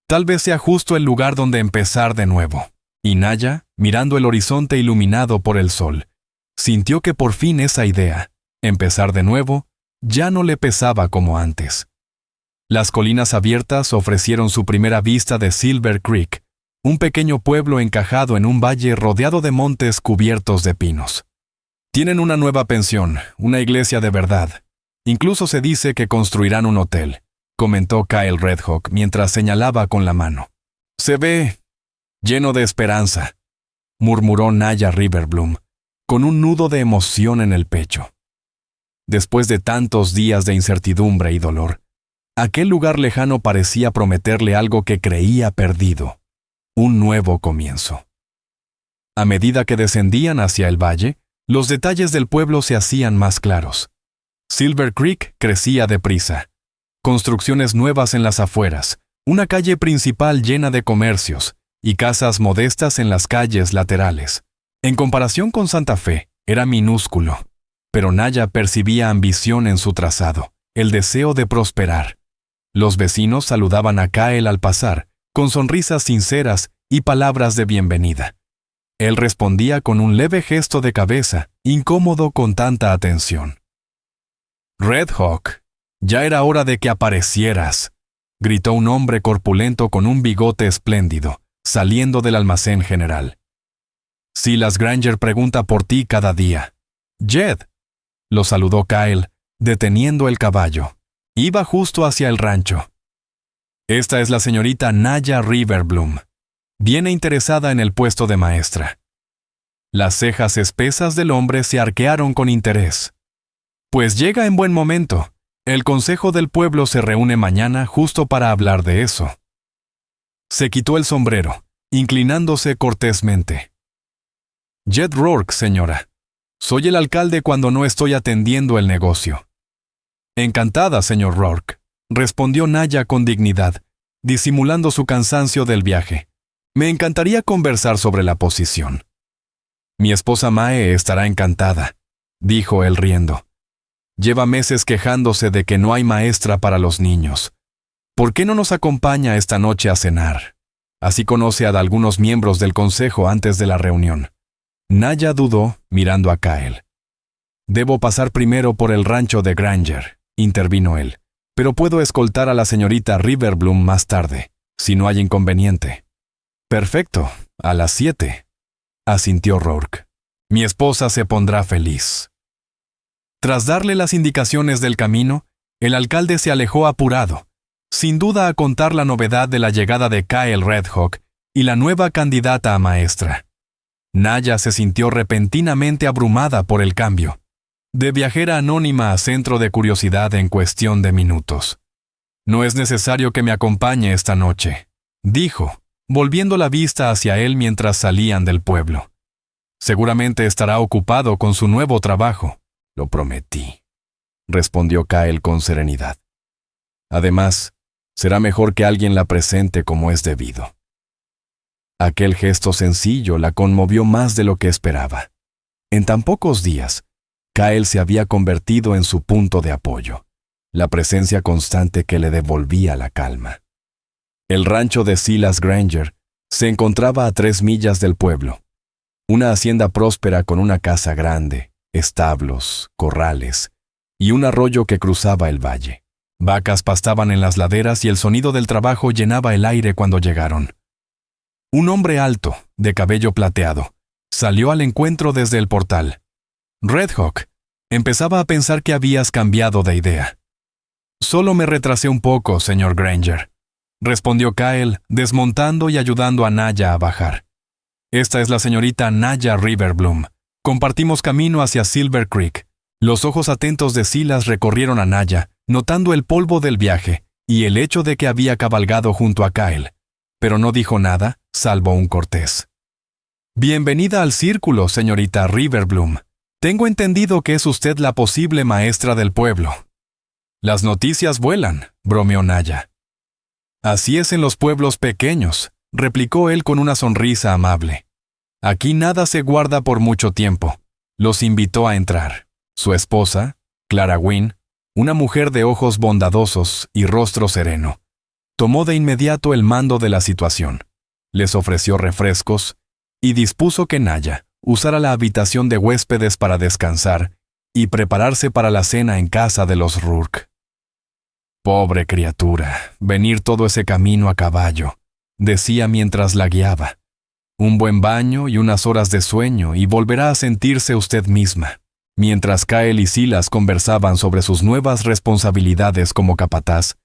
«Tal vez sea justo el lugar donde empezar de nuevo». Y Naya, mirando el horizonte iluminado por el sol, sintió que por fin esa idea, empezar de nuevo, ya no le pesaba como antes. Las colinas abiertas ofrecieron su primera vista de Silver Creek, un pequeño pueblo encajado en un valle rodeado de montes cubiertos de pinos. «Tienen una nueva pensión, una iglesia de verdad. Incluso se dice que construirán un hotel», comentó Kyle Redhawk mientras señalaba con la mano. «Se ve lleno de esperanza», murmuró Naya Riverbloom, con un nudo de emoción en el pecho. Después de tantos días de incertidumbre y dolor, aquel lugar lejano parecía prometerle algo que creía perdido, un nuevo comienzo. A medida que descendían hacia el valle, los detalles del pueblo se hacían más claros. Silver Creek crecía deprisa. Construcciones nuevas en las afueras, una calle principal llena de comercios y casas modestas en las calles laterales. En comparación con Santa Fe, era minúsculo, pero Naya percibía ambición en su trazado, el deseo de prosperar. Los vecinos saludaban a Kyle al pasar, con sonrisas sinceras y palabras de bienvenida. Él respondía con un leve gesto de cabeza, incómodo con tanta atención. «Redhawk, ya era hora de que aparecieras», gritó un hombre corpulento con un bigote espléndido, saliendo del almacén general. «Silas Granger pregunta por ti cada día». «Jed», lo saludó Kyle, deteniendo el caballo. Iba justo hacia el rancho. «Esta es la señorita Naya Riverbloom. Viene interesada en el puesto de maestra». Las cejas espesas del hombre se arquearon con interés. «Pues llega en buen momento. El consejo del pueblo se reúne mañana justo para hablar de eso». Se quitó el sombrero, inclinándose cortésmente. «Jed Rourke, señora. Soy el alcalde cuando no estoy atendiendo el negocio». «Encantada, señor Rourke», respondió Naya con dignidad, disimulando su cansancio del viaje. «Me encantaría conversar sobre la posición». «Mi esposa Mae estará encantada», dijo él riendo. «Lleva meses quejándose de que no hay maestra para los niños. ¿Por qué no nos acompaña esta noche a cenar? Así conoce a algunos miembros del consejo antes de la reunión». Naya dudó, mirando a Kyle. «Debo pasar primero por el rancho de Granger», intervino él, «pero puedo escoltar a la señorita Riverbloom más tarde, si no hay inconveniente». «Perfecto, a las 7», asintió Rourke. «Mi esposa se pondrá feliz». Tras darle las indicaciones del camino, el alcalde se alejó apurado, sin duda a contar la novedad de la llegada de Kyle Redhawk y la nueva candidata a maestra. Naya se sintió repentinamente abrumada por el cambio, de viajera anónima a centro de curiosidad en cuestión de minutos. «No es necesario que me acompañe esta noche», dijo, volviendo la vista hacia él mientras salían del pueblo. Seguramente estará ocupado con su nuevo trabajo. Lo prometí, respondió Kyle con serenidad. Además, será mejor que alguien la presente como es debido. Aquel gesto sencillo la conmovió más de lo que esperaba. En tan pocos días, Kyle se había convertido en su punto de apoyo, la presencia constante que le devolvía la calma. El rancho de Silas Granger se encontraba a 3 millas del pueblo. Una hacienda próspera con una casa grande, establos, corrales y un arroyo que cruzaba el valle. Vacas pastaban en las laderas y el sonido del trabajo llenaba el aire cuando llegaron. Un hombre alto, de cabello plateado, salió al encuentro desde el portal. Red Hawk, empezaba a pensar que habías cambiado de idea. Solo me retrasé un poco, señor Granger, respondió Kyle, desmontando y ayudando a Naya a bajar. Esta es la señorita Naya Riverbloom. Compartimos camino hacia Silver Creek. Los ojos atentos de Silas recorrieron a Naya, notando el polvo del viaje y el hecho de que había cabalgado junto a Kyle, pero no dijo nada, salvo un cortés. Bienvenida al círculo, señorita Riverbloom. Tengo entendido que es usted la posible maestra del pueblo. Las noticias vuelan, bromeó Naya. Así es en los pueblos pequeños, replicó él con una sonrisa amable. Aquí nada se guarda por mucho tiempo. Los invitó a entrar. Su esposa, Clara Wynne, una mujer de ojos bondadosos y rostro sereno, tomó de inmediato el mando de la situación. Les ofreció refrescos y dispuso que Naya usara la habitación de huéspedes para descansar y prepararse para la cena en casa de los Rourke. Pobre criatura, venir todo ese camino a caballo, decía mientras la guiaba. Un buen baño y unas horas de sueño y volverá a sentirse usted misma. Mientras Kyle y Silas conversaban sobre sus nuevas responsabilidades como capataz,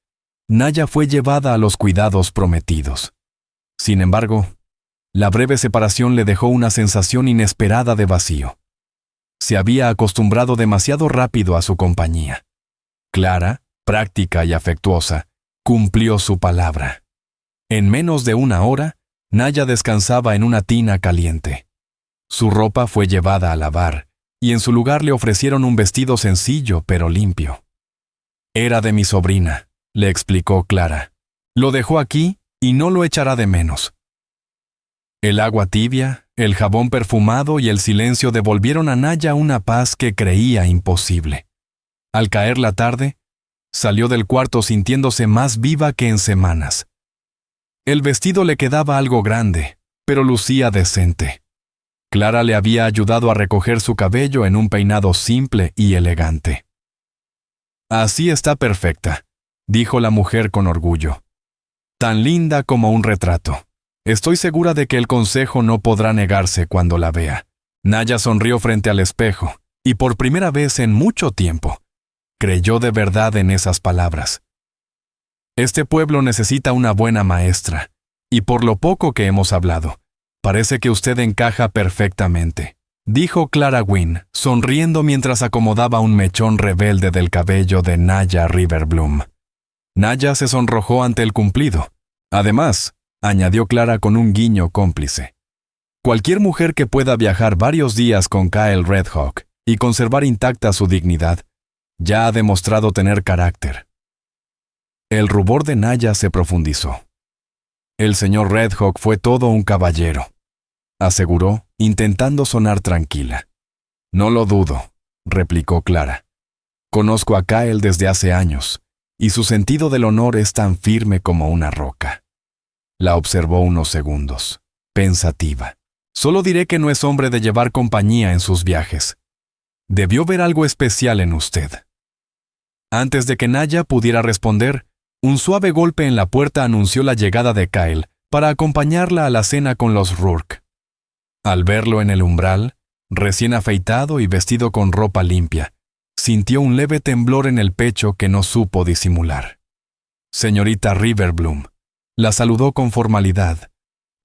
Naya fue llevada a los cuidados prometidos. Sin embargo, la breve separación le dejó una sensación inesperada de vacío. Se había acostumbrado demasiado rápido a su compañía. Clara, práctica y afectuosa, cumplió su palabra. En menos de una hora, Naya descansaba en una tina caliente. Su ropa fue llevada a lavar, y en su lugar le ofrecieron un vestido sencillo pero limpio. Era de mi sobrina, le explicó Clara. Lo dejó aquí y no lo echará de menos. El agua tibia, el jabón perfumado y el silencio devolvieron a Naya una paz que creía imposible. Al caer la tarde, salió del cuarto sintiéndose más viva que en semanas. El vestido le quedaba algo grande, pero lucía decente. Clara le había ayudado a recoger su cabello en un peinado simple y elegante. Así está perfecta, dijo la mujer con orgullo. Tan linda como un retrato. Estoy segura de que el consejo no podrá negarse cuando la vea. Naya sonrió frente al espejo, y por primera vez en mucho tiempo, creyó de verdad en esas palabras. Este pueblo necesita una buena maestra, y por lo poco que hemos hablado, parece que usted encaja perfectamente, dijo Clara Wynne, sonriendo mientras acomodaba un mechón rebelde del cabello de Naya Riverbloom. Naya se sonrojó ante el cumplido. Además, añadió Clara con un guiño cómplice, cualquier mujer que pueda viajar varios días con Kyle Red Hawk y conservar intacta su dignidad, ya ha demostrado tener carácter. El rubor de Naya se profundizó. El señor Red Hawk fue todo un caballero, aseguró, intentando sonar tranquila. No lo dudo, replicó Clara. Conozco a Kyle desde hace años, y su sentido del honor es tan firme como una roca. La observó unos segundos, pensativa. Solo diré que no es hombre de llevar compañía en sus viajes. Debió ver algo especial en usted. Antes de que Naya pudiera responder, un suave golpe en la puerta anunció la llegada de Kyle para acompañarla a la cena con los Rourke. Al verlo en el umbral, recién afeitado y vestido con ropa limpia, sintió un leve temblor en el pecho que no supo disimular. Señorita Riverbloom, la saludó con formalidad,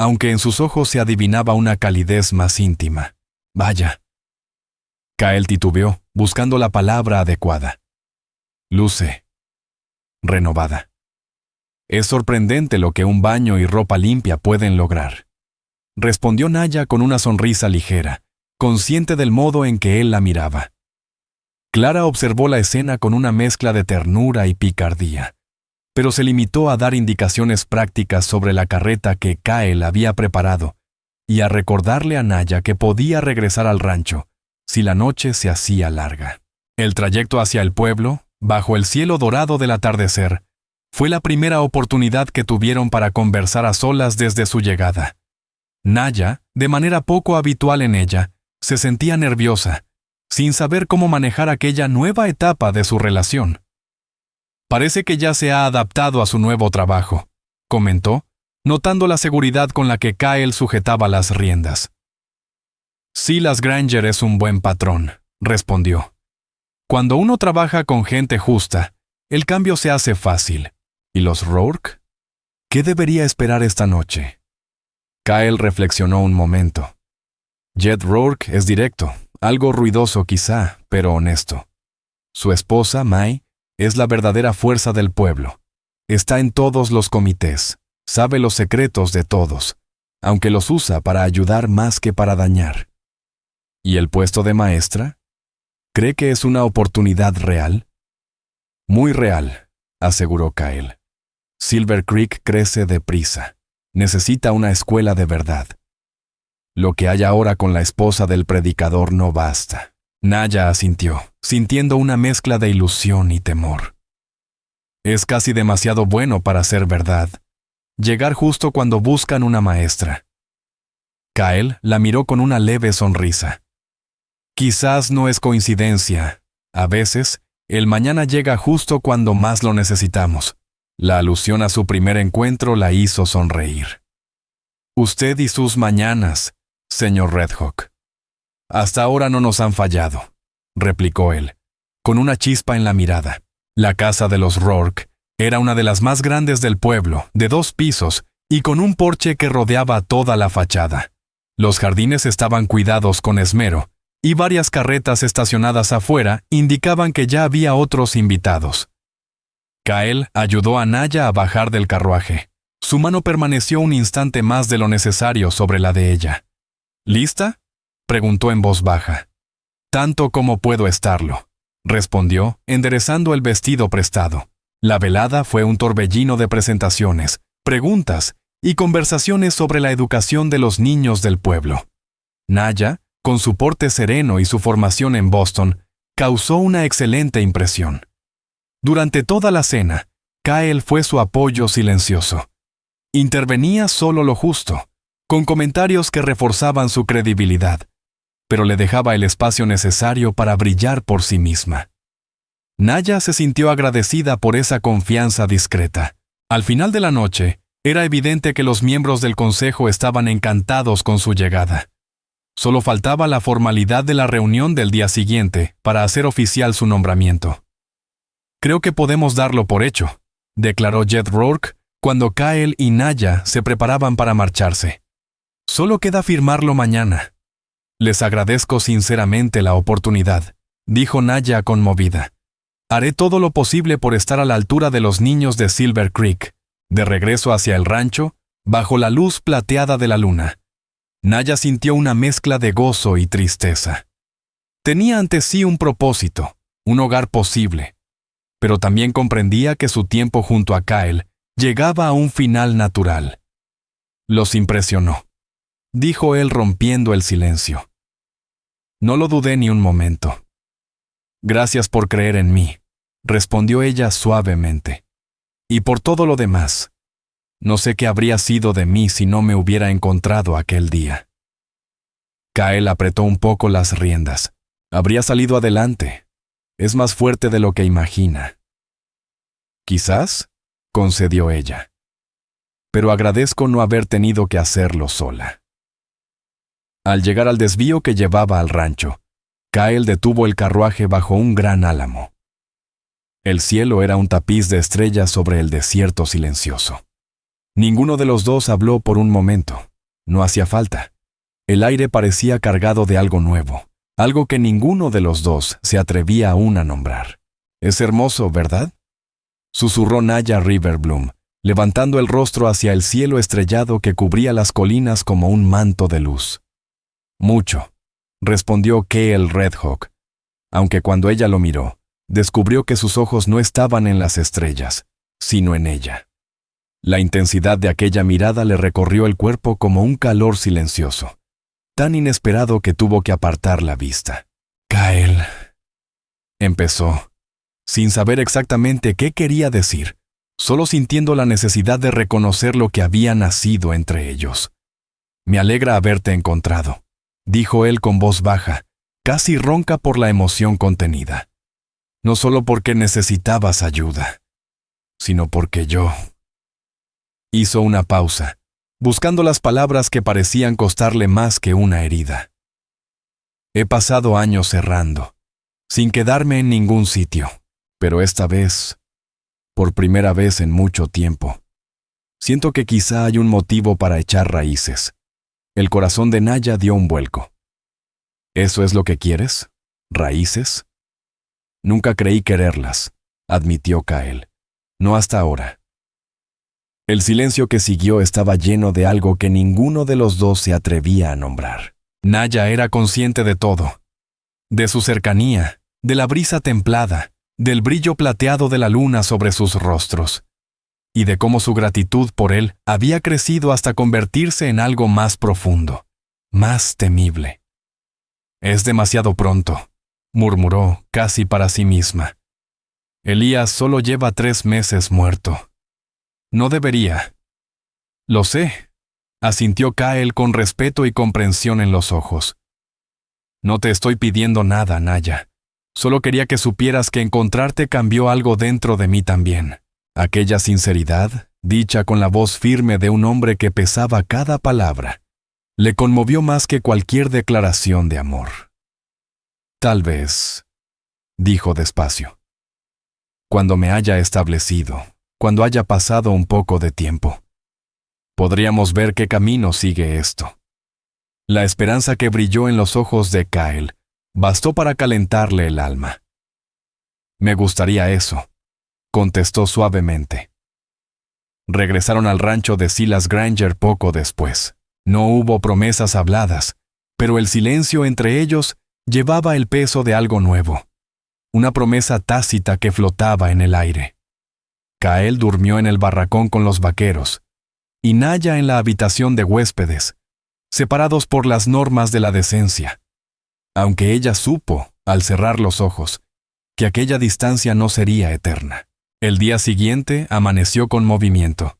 aunque en sus ojos se adivinaba una calidez más íntima. Vaya. Kyle titubeó, buscando la palabra adecuada. Luce renovada. Es sorprendente lo que un baño y ropa limpia pueden lograr. Respondió Naya con una sonrisa ligera, consciente del modo en que él la miraba. Clara observó la escena con una mezcla de ternura y picardía, pero se limitó a dar indicaciones prácticas sobre la carreta que Kyle había preparado y a recordarle a Naya que podía regresar al rancho si la noche se hacía larga. El trayecto hacia el pueblo, bajo el cielo dorado del atardecer, fue la primera oportunidad que tuvieron para conversar a solas desde su llegada. Naya, de manera poco habitual en ella, se sentía nerviosa, sin saber cómo manejar aquella nueva etapa de su relación. Parece que ya se ha adaptado a su nuevo trabajo, comentó, notando la seguridad con la que Kyle sujetaba las riendas. Silas Granger es un buen patrón, respondió. Cuando uno trabaja con gente justa, el cambio se hace fácil. ¿Y los Rourke? ¿Qué debería esperar esta noche? Kyle reflexionó un momento. Jed Rourke es directo, algo ruidoso quizá, pero honesto. Su esposa, May, es la verdadera fuerza del pueblo. Está en todos los comités, sabe los secretos de todos, aunque los usa para ayudar más que para dañar. ¿Y el puesto de maestra? ¿Cree que es una oportunidad real? Muy real, aseguró Kyle. Silver Creek crece deprisa. Necesita una escuela de verdad. Lo que hay ahora con la esposa del predicador no basta. Naya asintió, sintiendo una mezcla de ilusión y temor. Es casi demasiado bueno para ser verdad. Llegar justo cuando buscan una maestra. Kyle la miró con una leve sonrisa. Quizás no es coincidencia. A veces, el mañana llega justo cuando más lo necesitamos. La alusión a su primer encuentro la hizo sonreír. Usted y sus mañanas, señor Redhawk. Hasta ahora no nos han fallado, replicó él, con una chispa en la mirada. La casa de los Rourke era una de las más grandes del pueblo, de 2 pisos, y con un porche que rodeaba toda la fachada. Los jardines estaban cuidados con esmero, y varias carretas estacionadas afuera indicaban que ya había otros invitados. Kyle ayudó a Naya a bajar del carruaje. Su mano permaneció un instante más de lo necesario sobre la de ella. ¿Lista?, preguntó en voz baja. Tanto como puedo estarlo, respondió, enderezando el vestido prestado. La velada fue un torbellino de presentaciones, preguntas y conversaciones sobre la educación de los niños del pueblo. Naya, con su porte sereno y su formación en Boston, causó una excelente impresión. Durante toda la cena, Kyle fue su apoyo silencioso. Intervenía solo lo justo, con comentarios que reforzaban su credibilidad, pero le dejaba el espacio necesario para brillar por sí misma. Naya se sintió agradecida por esa confianza discreta. Al final de la noche, era evidente que los miembros del consejo estaban encantados con su llegada. Solo faltaba la formalidad de la reunión del día siguiente para hacer oficial su nombramiento. Creo que podemos darlo por hecho, declaró Jed Rourke cuando Kyle y Naya se preparaban para marcharse. Solo queda firmarlo mañana. Les agradezco sinceramente la oportunidad, dijo Naya conmovida. Haré todo lo posible por estar a la altura de los niños de Silver Creek. De regreso hacia el rancho, bajo la luz plateada de la luna, Naya sintió una mezcla de gozo y tristeza. Tenía ante sí un propósito, un hogar posible, pero también comprendía que su tiempo junto a Kyle llegaba a un final natural. Los impresionó, dijo él rompiendo el silencio. No lo dudé ni un momento. Gracias por creer en mí, respondió ella suavemente. Y por todo lo demás. No sé qué habría sido de mí si no me hubiera encontrado aquel día. Kyle apretó un poco las riendas. Habría salido adelante. Es más fuerte de lo que imagina. Quizás, concedió ella. Pero agradezco no haber tenido que hacerlo sola. Al llegar al desvío que llevaba al rancho, Kyle detuvo el carruaje bajo un gran álamo. El cielo era un tapiz de estrellas sobre el desierto silencioso. Ninguno de los dos habló por un momento. No hacía falta. El aire parecía cargado de algo nuevo, algo que ninguno de los dos se atrevía aún a nombrar. «Es hermoso, ¿verdad?», susurró Naya Riverbloom, levantando el rostro hacia el cielo estrellado que cubría las colinas como un manto de luz. Mucho, respondió Kael Redhawk, aunque cuando ella lo miró, descubrió que sus ojos no estaban en las estrellas, sino en ella. La intensidad de aquella mirada le recorrió el cuerpo como un calor silencioso, tan inesperado que tuvo que apartar la vista. Kael, empezó, sin saber exactamente qué quería decir, solo sintiendo la necesidad de reconocer lo que había nacido entre ellos. Me alegra haberte encontrado, dijo él con voz baja, casi ronca por la emoción contenida. No solo porque necesitabas ayuda, sino porque yo... Hizo una pausa, buscando las palabras que parecían costarle más que una herida. He pasado años errando, sin quedarme en ningún sitio, pero esta vez, por primera vez en mucho tiempo, siento que quizá hay un motivo para echar raíces. El corazón de Naya dio un vuelco. ¿Eso es lo que quieres? ¿Raíces? Nunca creí quererlas, admitió Kael. No hasta ahora. El silencio que siguió estaba lleno de algo que ninguno de los dos se atrevía a nombrar. Naya era consciente de todo. De su cercanía, de la brisa templada, del brillo plateado de la luna sobre sus rostros, y de cómo su gratitud por él había crecido hasta convertirse en algo más profundo, más temible. Es demasiado pronto, murmuró casi para sí misma. Elías solo lleva 3 meses muerto. No debería. Lo sé, asintió Kael con respeto y comprensión en los ojos. No te estoy pidiendo nada, Naya. Solo quería que supieras que encontrarte cambió algo dentro de mí también. Aquella sinceridad, dicha con la voz firme de un hombre que pesaba cada palabra, le conmovió más que cualquier declaración de amor. Tal vez, dijo despacio, cuando me haya establecido, cuando haya pasado un poco de tiempo, podríamos ver qué camino sigue esto. La esperanza que brilló en los ojos de Kael bastó para calentarle el alma. Me gustaría eso, contestó suavemente. Regresaron al rancho de Silas Granger poco después. No hubo promesas habladas, pero el silencio entre ellos llevaba el peso de algo nuevo, una promesa tácita que flotaba en el aire. Kael durmió en el barracón con los vaqueros, y Naya en la habitación de huéspedes, separados por las normas de la decencia, aunque ella supo, al cerrar los ojos, que aquella distancia no sería eterna. El día siguiente amaneció con movimiento.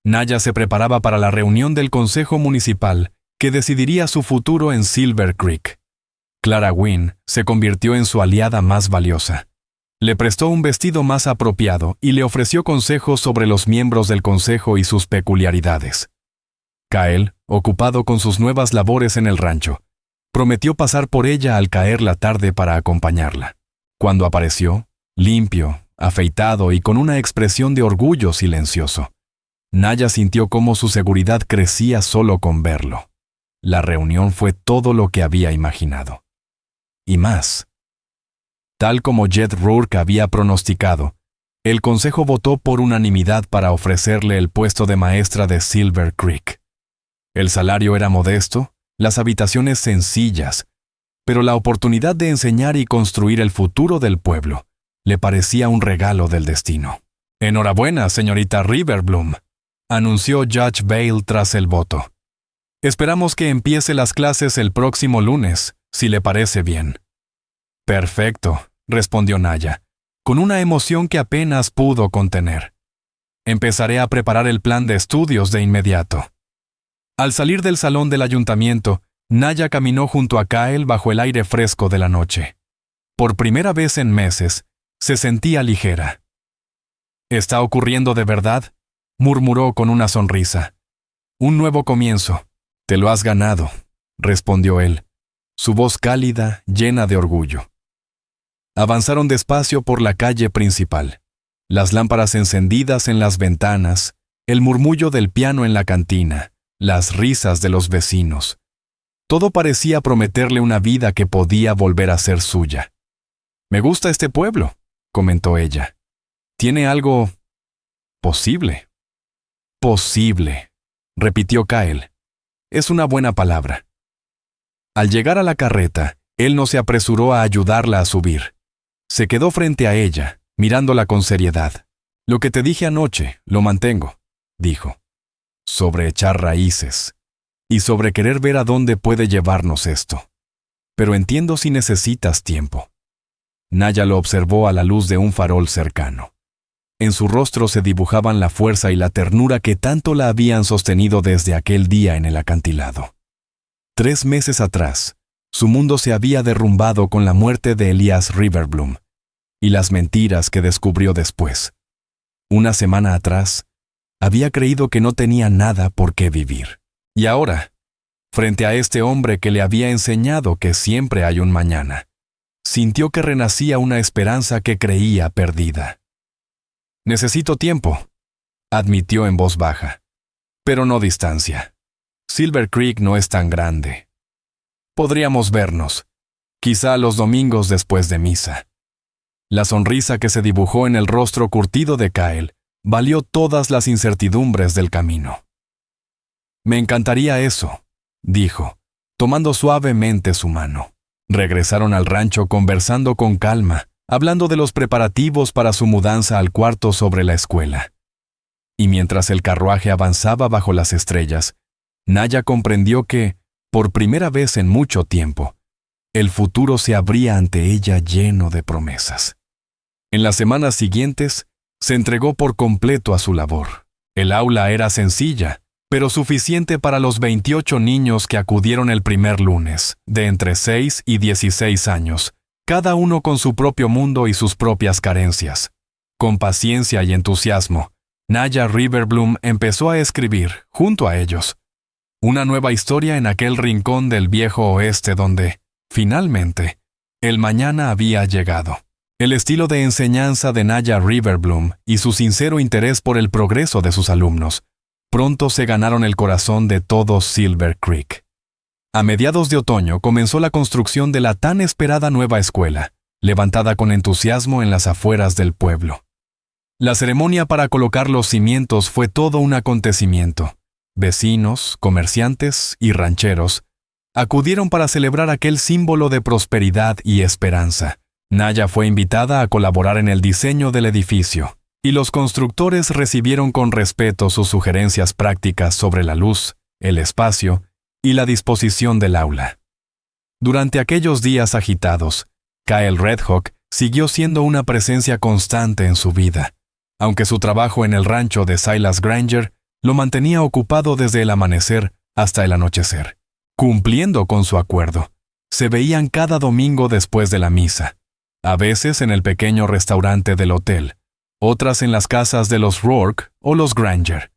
Naya se preparaba para la reunión del Consejo Municipal que decidiría su futuro en Silver Creek. Clara Wynne se convirtió en su aliada más valiosa. Le prestó un vestido más apropiado y le ofreció consejos sobre los miembros del consejo y sus peculiaridades. Kael, ocupado con sus nuevas labores en el rancho, prometió pasar por ella al caer la tarde para acompañarla. Cuando apareció, limpio, afeitado y con una expresión de orgullo silencioso, Naya sintió cómo su seguridad crecía solo con verlo. La reunión fue todo lo que había imaginado. Y más. Tal como Jed Rourke había pronosticado, el consejo votó por unanimidad para ofrecerle el puesto de maestra de Silver Creek. El salario era modesto, las habitaciones sencillas, pero la oportunidad de enseñar y construir el futuro del pueblo le parecía un regalo del destino. «Enhorabuena, señorita Riverbloom», anunció Judge Bale tras el voto. «Esperamos que empiece las clases el próximo lunes, si le parece bien». «Perfecto», respondió Naya, con una emoción que apenas pudo contener. «Empezaré a preparar el plan de estudios de inmediato». Al salir del salón del ayuntamiento, Naya caminó junto a Kael bajo el aire fresco de la noche. Por primera vez en meses, se sentía ligera. «¿Está ocurriendo de verdad?», murmuró con una sonrisa. «Un nuevo comienzo. Te lo has ganado», respondió él, su voz cálida, llena de orgullo. Avanzaron despacio por la calle principal. Las lámparas encendidas en las ventanas, el murmullo del piano en la cantina, las risas de los vecinos. Todo parecía prometerle una vida que podía volver a ser suya. «Me gusta este pueblo», comentó ella. «Tiene algo posible». posible, repitió Kyle. Es una buena palabra. Al llegar a la carreta, él no se apresuró a ayudarla a subir. Se quedó frente a ella, mirándola con seriedad. Lo que te dije anoche, lo mantengo, dijo. Sobre echar raíces. Y sobre querer ver a dónde puede llevarnos esto. Pero entiendo si necesitas tiempo. Naya lo observó a la luz de un farol cercano. En su rostro se dibujaban la fuerza y la ternura que tanto la habían sostenido desde aquel día en el acantilado. 3 meses atrás, su mundo se había derrumbado con la muerte de Elias Riverbloom y las mentiras que descubrió después. Una semana atrás, había creído que no tenía nada por qué vivir. Y ahora, frente a este hombre que le había enseñado que siempre hay un mañana, sintió que renacía una esperanza que creía perdida. Necesito tiempo, admitió en voz baja, pero no distancia. Silver Creek no es tan grande. Podríamos vernos, quizá los domingos después de misa. La sonrisa que se dibujó en el rostro curtido de Kyle valió todas las incertidumbres del camino. Me encantaría eso, dijo, tomando suavemente su mano. Regresaron al rancho conversando con calma, hablando de los preparativos para su mudanza al cuarto sobre la escuela. Y mientras el carruaje avanzaba bajo las estrellas, Naya comprendió que, por primera vez en mucho tiempo, el futuro se abría ante ella lleno de promesas. En las semanas siguientes, se entregó por completo a su labor. El aula era sencilla, pero suficiente para los 28 niños que acudieron el primer lunes, de entre 6 y 16 años, cada uno con su propio mundo y sus propias carencias. Con paciencia y entusiasmo, Naya Riverbloom empezó a escribir, junto a ellos, una nueva historia en aquel rincón del viejo oeste donde, finalmente, el mañana había llegado. El estilo de enseñanza de Naya Riverbloom y su sincero interés por el progreso de sus alumnos pronto se ganaron el corazón de todo Silver Creek. A mediados de otoño comenzó la construcción de la tan esperada nueva escuela, levantada con entusiasmo en las afueras del pueblo. La ceremonia para colocar los cimientos fue todo un acontecimiento. Vecinos, comerciantes y rancheros acudieron para celebrar aquel símbolo de prosperidad y esperanza. Naya fue invitada a colaborar en el diseño del edificio, y los constructores recibieron con respeto sus sugerencias prácticas sobre la luz, el espacio y la disposición del aula. Durante aquellos días agitados, Kyle Redhawk siguió siendo una presencia constante en su vida, aunque su trabajo en el rancho de Silas Granger lo mantenía ocupado desde el amanecer hasta el anochecer. Cumpliendo con su acuerdo, se veían cada domingo después de la misa, a veces en el pequeño restaurante del hotel, otras en las casas de los Rourke o los Granger,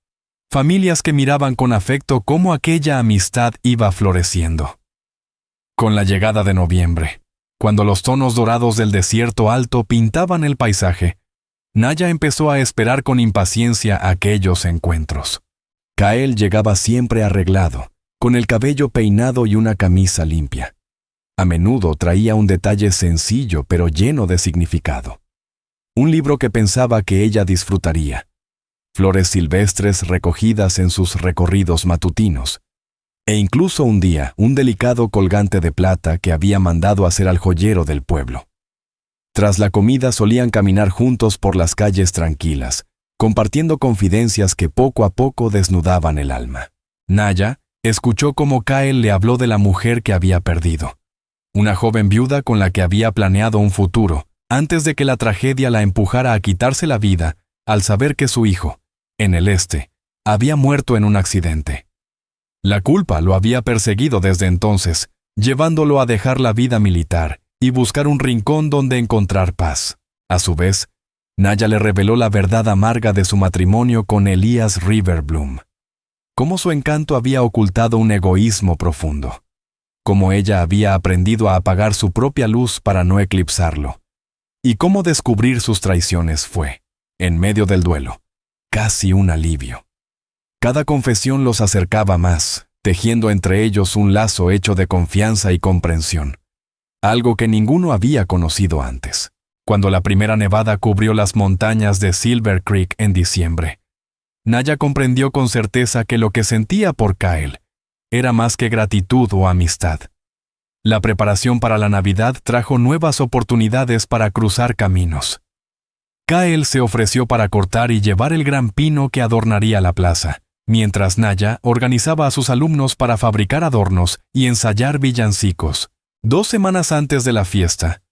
familias que miraban con afecto cómo aquella amistad iba floreciendo. Con la llegada de noviembre, cuando los tonos dorados del desierto alto pintaban el paisaje, Naya empezó a esperar con impaciencia aquellos encuentros. Kyle llegaba siempre arreglado, con el cabello peinado y una camisa limpia. A menudo traía un detalle sencillo pero lleno de significado. Un libro que pensaba que ella disfrutaría. Flores silvestres recogidas en sus recorridos matutinos. E incluso un día, un delicado colgante de plata que había mandado hacer al joyero del pueblo. Tras la comida solían caminar juntos por las calles tranquilas, compartiendo confidencias que poco a poco desnudaban el alma. Naya escuchó cómo Kyle le habló de la mujer que había perdido. Una joven viuda con la que había planeado un futuro, antes de que la tragedia la empujara a quitarse la vida al saber que su hijo, en el este, había muerto en un accidente. La culpa lo había perseguido desde entonces, llevándolo a dejar la vida militar y buscar un rincón donde encontrar paz. A su vez, Naya le reveló la verdad amarga de su matrimonio con Elias Riverbloom. Cómo su encanto había ocultado un egoísmo profundo. Cómo ella había aprendido a apagar su propia luz para no eclipsarlo. Y cómo descubrir sus traiciones fue, en medio del duelo, casi un alivio. Cada confesión los acercaba más, tejiendo entre ellos un lazo hecho de confianza y comprensión. Algo que ninguno había conocido antes. Cuando la primera nevada cubrió las montañas de Silver Creek en diciembre, Naya comprendió con certeza que lo que sentía por Kyle era más que gratitud o amistad. La preparación para la Navidad trajo nuevas oportunidades para cruzar caminos. Kyle se ofreció para cortar y llevar el gran pino que adornaría la plaza, mientras Naya organizaba a sus alumnos para fabricar adornos y ensayar villancicos. 2 semanas antes de la fiesta,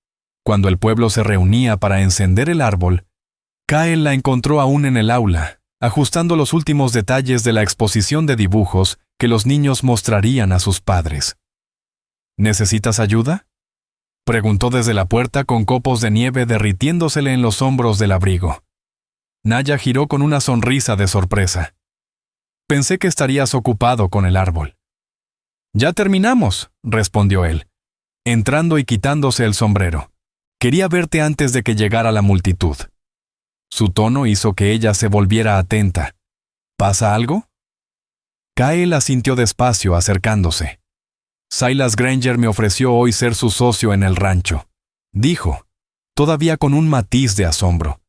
cuando el pueblo se reunía para encender el árbol, Kyle la encontró aún en el aula, ajustando los últimos detalles de la exposición de dibujos que los niños mostrarían a sus padres. ¿Necesitas ayuda?, preguntó desde la puerta con copos de nieve derritiéndosele en los hombros del abrigo. Naya giró con una sonrisa de sorpresa. Pensé que estarías ocupado con el árbol. Ya terminamos, respondió él, entrando y quitándose el sombrero. Quería verte antes de que llegara la multitud. Su tono hizo que ella se volviera atenta. ¿Pasa algo? Kyle asintió despacio, acercándose. Silas Granger me ofreció hoy ser su socio en el rancho, dijo, todavía con un matiz de asombro.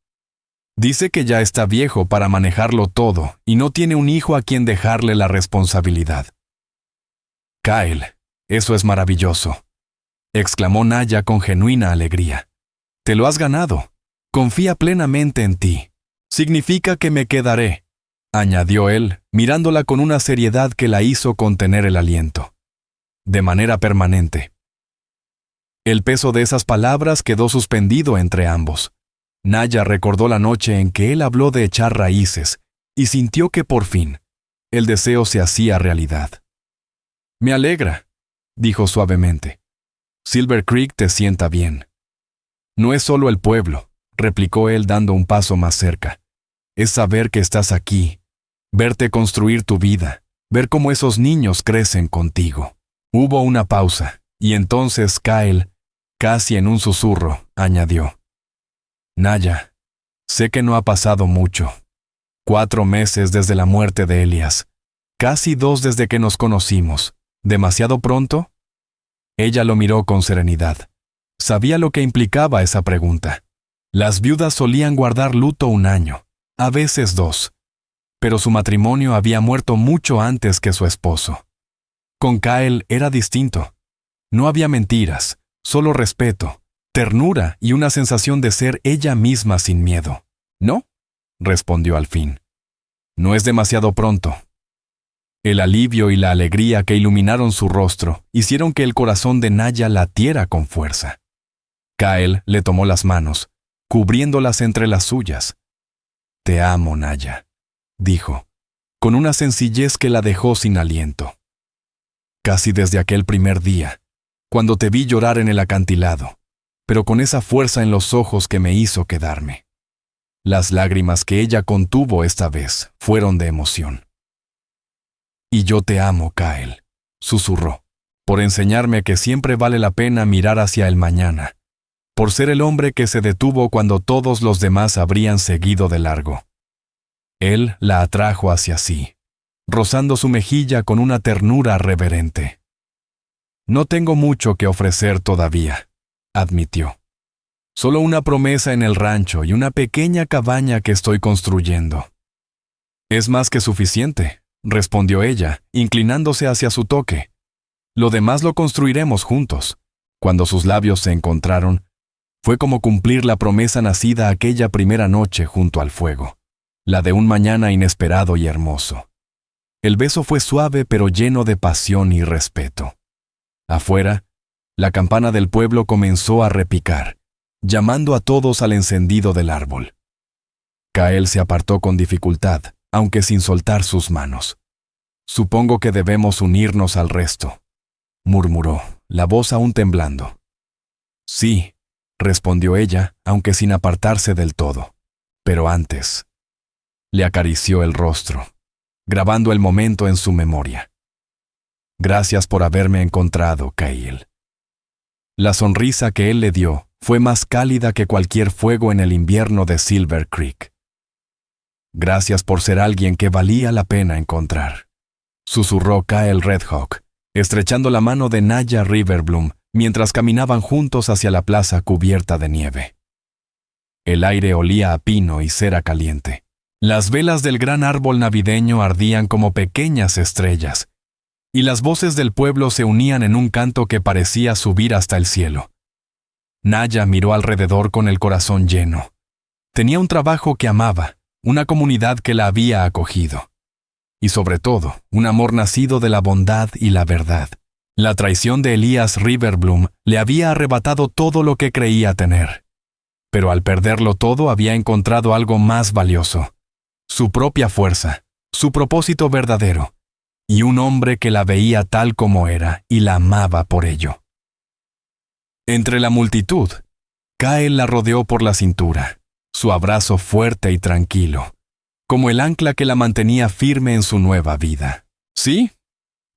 Dice que ya está viejo para manejarlo todo y no tiene un hijo a quien dejarle la responsabilidad. Kyle, eso es maravilloso, exclamó Naya con genuina alegría. Te lo has ganado. Confía plenamente en ti. Significa que me quedaré, añadió él, mirándola con una seriedad que la hizo contener el aliento. De manera permanente. El peso de esas palabras quedó suspendido entre ambos. Naya recordó la noche en que él habló de echar raíces y sintió que por fin el deseo se hacía realidad. Me alegra, dijo suavemente. Silver Creek te sienta bien. No es solo el pueblo, replicó él dando un paso más cerca. Es saber que estás aquí, verte construir tu vida, ver cómo esos niños crecen contigo. Hubo una pausa, y entonces Kyle, casi en un susurro, añadió. Naya, sé que no ha pasado mucho. 4 meses desde la muerte de Elias. Casi 2 desde que nos conocimos. ¿Demasiado pronto? Ella lo miró con serenidad. Sabía lo que implicaba esa pregunta. Las viudas solían guardar luto 1 año, a veces 2. Pero su matrimonio había muerto mucho antes que su esposo. Con Kyle era distinto. No había mentiras, solo respeto, ternura y una sensación de ser ella misma sin miedo. ¿No?, respondió al fin. No es demasiado pronto. El alivio y la alegría que iluminaron su rostro hicieron que el corazón de Naya latiera con fuerza. Kyle le tomó las manos, cubriéndolas entre las suyas. Te amo, Naya, dijo, con una sencillez que la dejó sin aliento. Casi desde aquel primer día, cuando te vi llorar en el acantilado, pero con esa fuerza en los ojos que me hizo quedarme. Las lágrimas que ella contuvo esta vez fueron de emoción. Y yo te amo, Kyle, susurró, por enseñarme que siempre vale la pena mirar hacia el mañana, por ser el hombre que se detuvo cuando todos los demás habrían seguido de largo. Él la atrajo hacia sí, rozando su mejilla con una ternura reverente. No tengo mucho que ofrecer todavía, admitió. Solo una promesa en el rancho y una pequeña cabaña que estoy construyendo. Es más que suficiente, respondió ella, inclinándose hacia su toque. Lo demás lo construiremos juntos. Cuando sus labios se encontraron, fue como cumplir la promesa nacida aquella primera noche junto al fuego, la de un mañana inesperado y hermoso. El beso fue suave pero lleno de pasión y respeto. Afuera, la campana del pueblo comenzó a repicar, llamando a todos al encendido del árbol. Kyle se apartó con dificultad, aunque sin soltar sus manos. Supongo que debemos unirnos al resto, murmuró, la voz aún temblando. Sí, respondió ella, aunque sin apartarse del todo. Pero antes, le acarició el rostro, grabando el momento en su memoria. Gracias por haberme encontrado, Kyle. La sonrisa que él le dio fue más cálida que cualquier fuego en el invierno de Silver Creek. Gracias por ser alguien que valía la pena encontrar, susurró Kyle Redhawk, estrechando la mano de Naya Riverbloom mientras caminaban juntos hacia la plaza cubierta de nieve. El aire olía a pino y cera caliente, Las velas del gran árbol navideño ardían como pequeñas estrellas, y las voces del pueblo se unían en un canto que parecía subir hasta el cielo. Naya miró alrededor con el corazón lleno. Tenía un trabajo que amaba, una comunidad que la había acogido. Y sobre todo, un amor nacido de la bondad y la verdad. La traición de Elías Riverbloom le había arrebatado todo lo que creía tener. Pero al perderlo todo había encontrado algo más valioso: su propia fuerza, su propósito verdadero, y un hombre que la veía tal como era y la amaba por ello. Entre la multitud, Kyle la rodeó por la cintura, su abrazo fuerte y tranquilo, como el ancla que la mantenía firme en su nueva vida. Sí,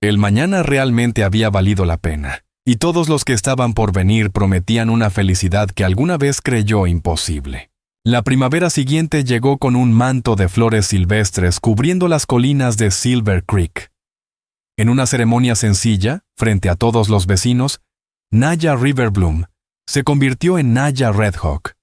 el mañana realmente había valido la pena, y todos los que estaban por venir prometían una felicidad que alguna vez creyó imposible. La primavera siguiente llegó con un manto de flores silvestres cubriendo las colinas de Silver Creek. En una ceremonia sencilla, frente a todos los vecinos, Naya Riverbloom se convirtió en Naya Redhawk.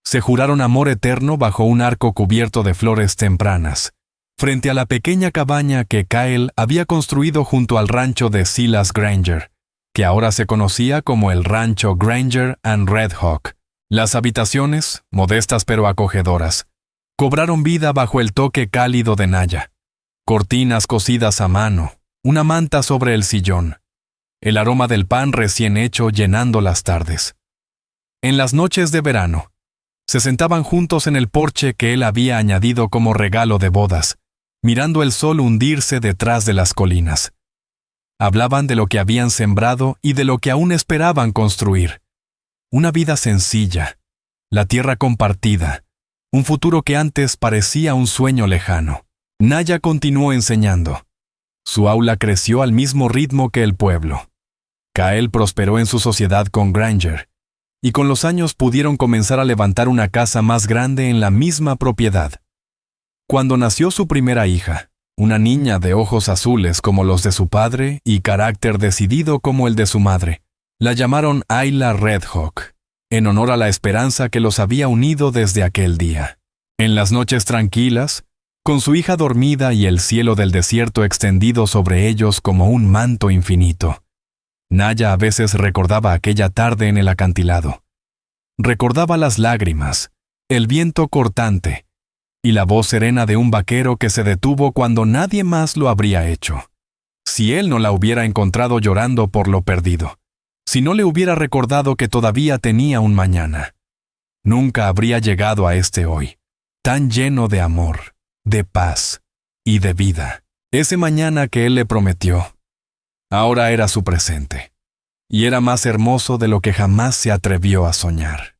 Se juraron amor eterno bajo un arco cubierto de flores tempranas, frente a la pequeña cabaña que Kyle había construido junto al rancho de Silas Granger, que ahora se conocía como el Rancho Granger and Redhawk. Las habitaciones, modestas pero acogedoras, cobraron vida bajo el toque cálido de Naya. Cortinas cosidas a mano, una manta sobre el sillón, el aroma del pan recién hecho llenando las tardes. En las noches de verano, se sentaban juntos en el porche que él había añadido como regalo de bodas, mirando el sol hundirse detrás de las colinas. Hablaban de lo que habían sembrado y de lo que aún esperaban construir. Una vida sencilla, la tierra compartida, un futuro que antes parecía un sueño lejano. Naya continuó enseñando. Su aula creció al mismo ritmo que el pueblo. Kyle prosperó en su sociedad con Granger, y con los años pudieron comenzar a levantar una casa más grande en la misma propiedad. Cuando nació su primera hija, una niña de ojos azules como los de su padre y carácter decidido como el de su madre, la llamaron Ayla Redhawk, en honor a la esperanza que los había unido desde aquel día. En las noches tranquilas, con su hija dormida y el cielo del desierto extendido sobre ellos como un manto infinito, Naya a veces recordaba aquella tarde en el acantilado. Recordaba las lágrimas, el viento cortante y la voz serena de un vaquero que se detuvo cuando nadie más lo habría hecho. Si él no la hubiera encontrado llorando por lo perdido, si no le hubiera recordado que todavía tenía un mañana, nunca habría llegado a este hoy, tan lleno de amor, de paz y de vida. Ese mañana que él le prometió, ahora era su presente, y era más hermoso de lo que jamás se atrevió a soñar.